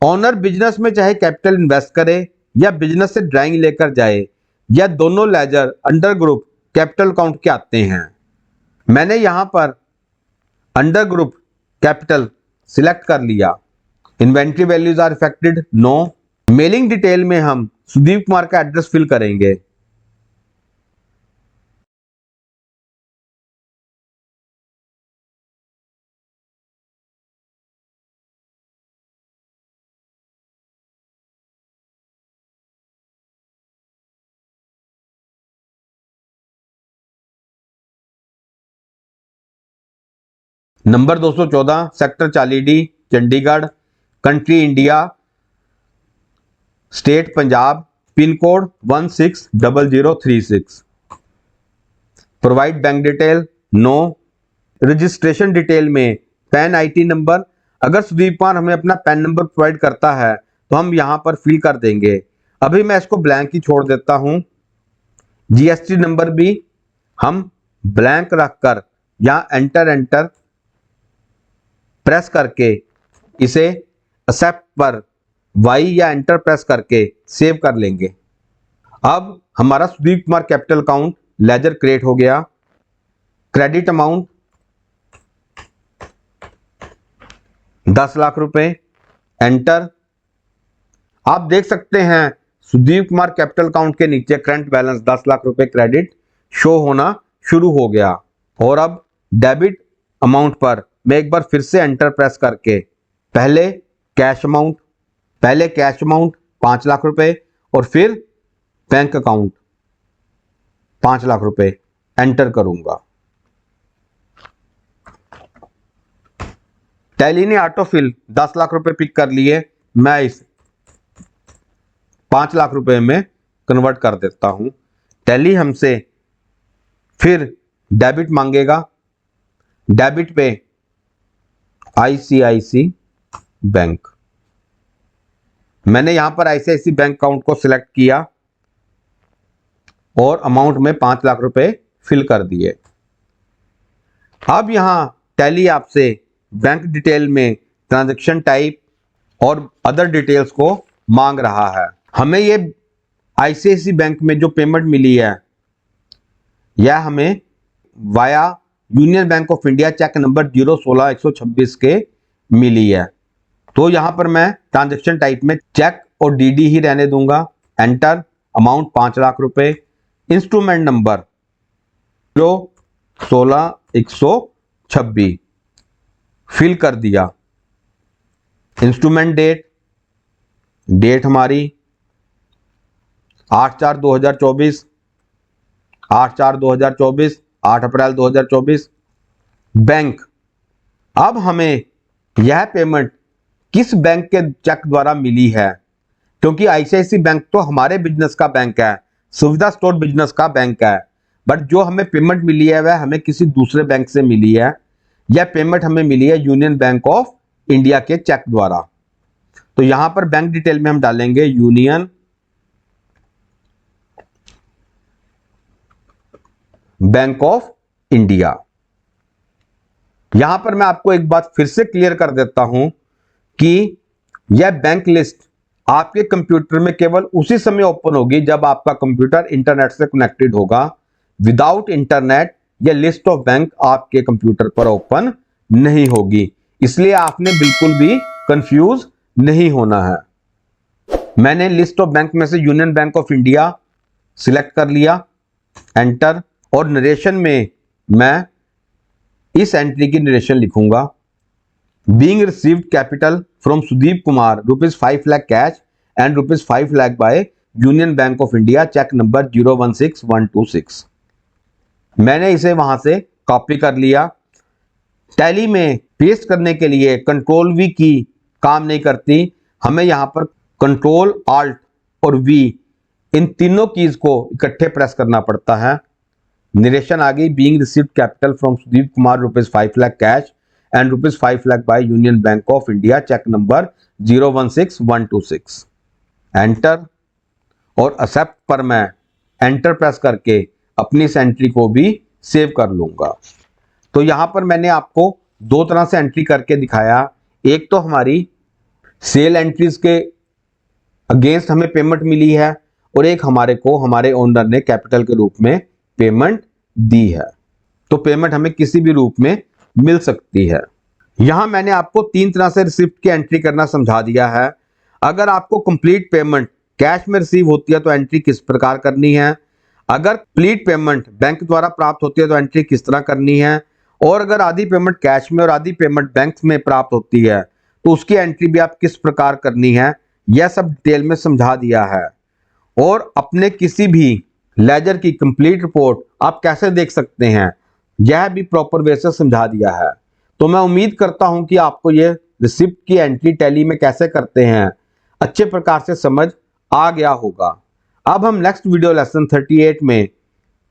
ओनर बिजनेस में चाहे कैपिटल इन्वेस्ट करे या बिजनेस से ड्राइंग लेकर जाए, यह दोनों ledger under group capital account के आते हैं। मैंने यहां पर अंडर ग्रुप कैपिटल सिलेक्ट कर लिया। Inventory values are affected, no. Mailing detail में हम सुदीप कुमार का एड्रेस फिल करेंगे। Number 214, sector 40D, Chandigarh, country India, state Punjab, pin code 160036। Provide bank detail, no. Registration detail में पैन आईटी नंबर, अगर सुदीप कुमार हमें अपना पैन नंबर प्रोवाइड करता है तो हम यहां पर फिल कर देंगे। अभी मैं इसको ब्लैंक ही छोड़ देता हूं। जीएसटी नंबर भी हम ब्लैंक रखकर यहाँ एंटर प्रेस करके इसे एक्सेप्ट पर वाई या एंटर प्रेस करके सेव कर लेंगे। अब हमारा Sudeep Kumar capital account ledger create हो गया। क्रेडिट अमाउंट 10 लाख रुपए, एंटर। आप देख सकते हैं सुदीप कुमार कैपिटल अकाउंट के नीचे करंट बैलेंस 10 लाख रुपए क्रेडिट शो होना शुरू हो गया। और अब डेबिट अमाउंट पर मैं एक बार फिर से एंटर प्रेस करके पहले कैश अमाउंट 5 लाख रुपए और फिर बैंक अकाउंट 5 लाख रुपए एंटर करूंगा। टैली ने ऑटोफिल 10 लाख रुपए पिक कर लिए, मैं इस 5 लाख रुपए में कन्वर्ट कर देता हूं। टैली हमसे फिर डेबिट मांगेगा, डेबिट पे ICICI बैंक, मैंने यहां पर ICICI बैंक अकाउंट को सिलेक्ट किया और अमाउंट में 5 लाख रुपए फिल कर दिए। अब यहां टैली आपसे बैंक डिटेल में ट्रांजैक्शन टाइप और अदर डिटेल्स को मांग रहा है। हमें ये ICICI बैंक में जो पेमेंट मिली है यह हमें via union bank of India cheque number 016-126 के मिली है। तो यहां पर मैं ट्रांजैक्शन टाइप में चेक और DD ही रहने दूंगा। एंटर, अमाउंट 5 लाख रुपए, इंस्ट्रूमेंट नंबर 016-126 फिल कर दिया। इंस्ट्रूमेंट डेट हमारी 8/4/2024, 8/4/2024, 8 अप्रैल 2024। बैंक, अब हमें यह पेमेंट किस बैंक के चेक द्वारा मिली है, क्योंकि ICICI बैंक तो हमारे बिजनेस का बैंक है, सुविधा स्टोर बिजनेस का बैंक है, बट जो हमें पेमेंट मिली है वह हमें किसी दूसरे बैंक से मिली है। यह पेमेंट हमें मिली है यूनियन बैंक ऑफ इंडिया के चेक द्वारा। तो यहां पर बैंक डिटेल में हम डालेंगे यूनियन बैंक ऑफ इंडिया। यहां पर मैं आपको एक बात फिर से क्लियर कर देता हूं कि यह बैंक लिस्ट आपके कंप्यूटर में केवल उसी समय ओपन होगी जब आपका कंप्यूटर इंटरनेट से कनेक्टेड होगा। विदाउट इंटरनेट यह लिस्ट ऑफ बैंक आपके कंप्यूटर पर ओपन नहीं होगी, इसलिए आपने बिल्कुल भी कंफ्यूज नहीं होना है। मैंने लिस्ट ऑफ बैंक में से union bank of India select कर लिया, एंटर। और नरेशन में मैं इस एंट्री की नरेशन लिखूंगा, being received capital from Sudeep Kumar ₹5 lakh cash and ₹5 lakh by union bank of India cheque number 016126। मैंने इसे वहां से कॉपी कर लिया। टैली में पेस्ट करने के लिए कंट्रोल V की काम नहीं करती, हमें यहां पर कंट्रोल Alt और V इन तीनों कीज को इकट्ठे प्रेस करना पड़ता है। नरेशन आ गई, being received capital from Sudeep Kumar ₹5 lakh cash and ₹5 lakh by union bank of India cheque number 016126। Enter और एक्सेप्ट पर मैं एंटर प्रेस करके अपनी इस एंट्री को भी सेव कर लूंगा। तो यहां पर मैंने आपको दो तरह से एंट्री करके दिखाया, एक तो हमारी सेल एंट्रीज के अगेंस्ट हमें पेमेंट मिली है और एक हमारे ओनर ने कैपिटल के रूप में पेमेंट दी है। तो पेमेंट हमें किसी भी रूप में मिल सकती है। यहां मैंने आपको 3 तरह से रिसिप्ट की एंट्री करना समझा दिया है। अगर आपको कंप्लीट पेमेंट कैश में रिसीव होती है तो एंट्री किस प्रकार करनी है, अगर कंप्लीट पेमेंट बैंक द्वारा प्राप्त होती है तो एंट्री किस तरह करनी है, और अगर आधी पेमेंट कैश में और आधी पेमेंट बैंक में प्राप्त होती है तो उसकी एंट्री भी आप किस प्रकार करनी है, यह सब डिटेल में समझा दिया है। और अपने किसी भी लेजर की कंप्लीट रिपोर्ट आप कैसे देख सकते हैं यह भी प्रॉपर वे से समझा दिया है। तो मैं उम्मीद करता हूं कि आपको यह रिसिप्ट की एंट्री टैली में कैसे करते हैं अच्छे प्रकार से समझ आ गया होगा। अब हम नेक्स्ट वीडियो लेसन 38 में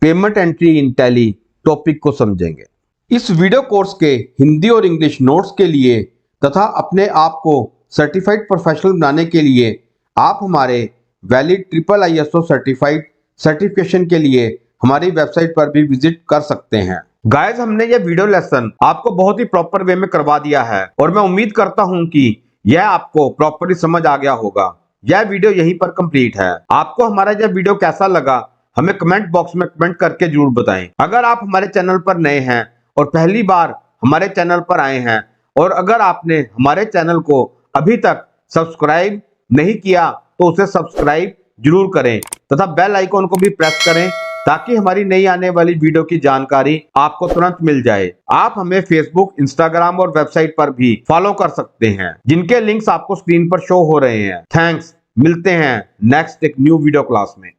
payment entry in tally topic को समझेंगे। इस वीडियो कोर्स के हिंदी और इंग्लिश नोट्स के लिए तथा अपने आप को सर्टिफाइड प्रोफेशनल बनाने के लिए आप हमारे वैलिड IISO सर्टिफाइड सर्टिफिकेशन के लिए हमारी वेबसाइट पर भी विजिट कर सकते हैं। गाइस, हमने ये वीडियो लेसन आपको बहुत ही प्रॉपर वे में करवा दिया है और मैं उम्मीद करता हूं कि यह आपको प्रॉपरली समझ आ गया होगा। यह वीडियो यहीं पर कंप्लीट है। आपको हमारा यह वीडियो कैसा लगा हमें कमेंट बॉक्स में कमेंट करके जरूर बताएं। अगर आप हमारे चैनल पर नए हैं और पहली बार हमारे चैनल पर आए हैं और अगर आपने हमारे चैनल को अभी तक सब्सक्राइब नहीं किया तो उसे सब्सक्राइब जरूर करें तथा बेल आइकॉन को भी प्रेस करें ताकि हमारी नई आने वाली वीडियो की जानकारी आपको तुरंत मिल जाए। आप हमें फेसबुक, इंस्टाग्राम और वेबसाइट पर भी फॉलो कर सकते हैं जिनके लिंक्स आपको स्क्रीन पर शो हो रहे हैं। थैंक्स, मिलते हैं नेक्स्ट एक न्यू वीडियो क्लास में।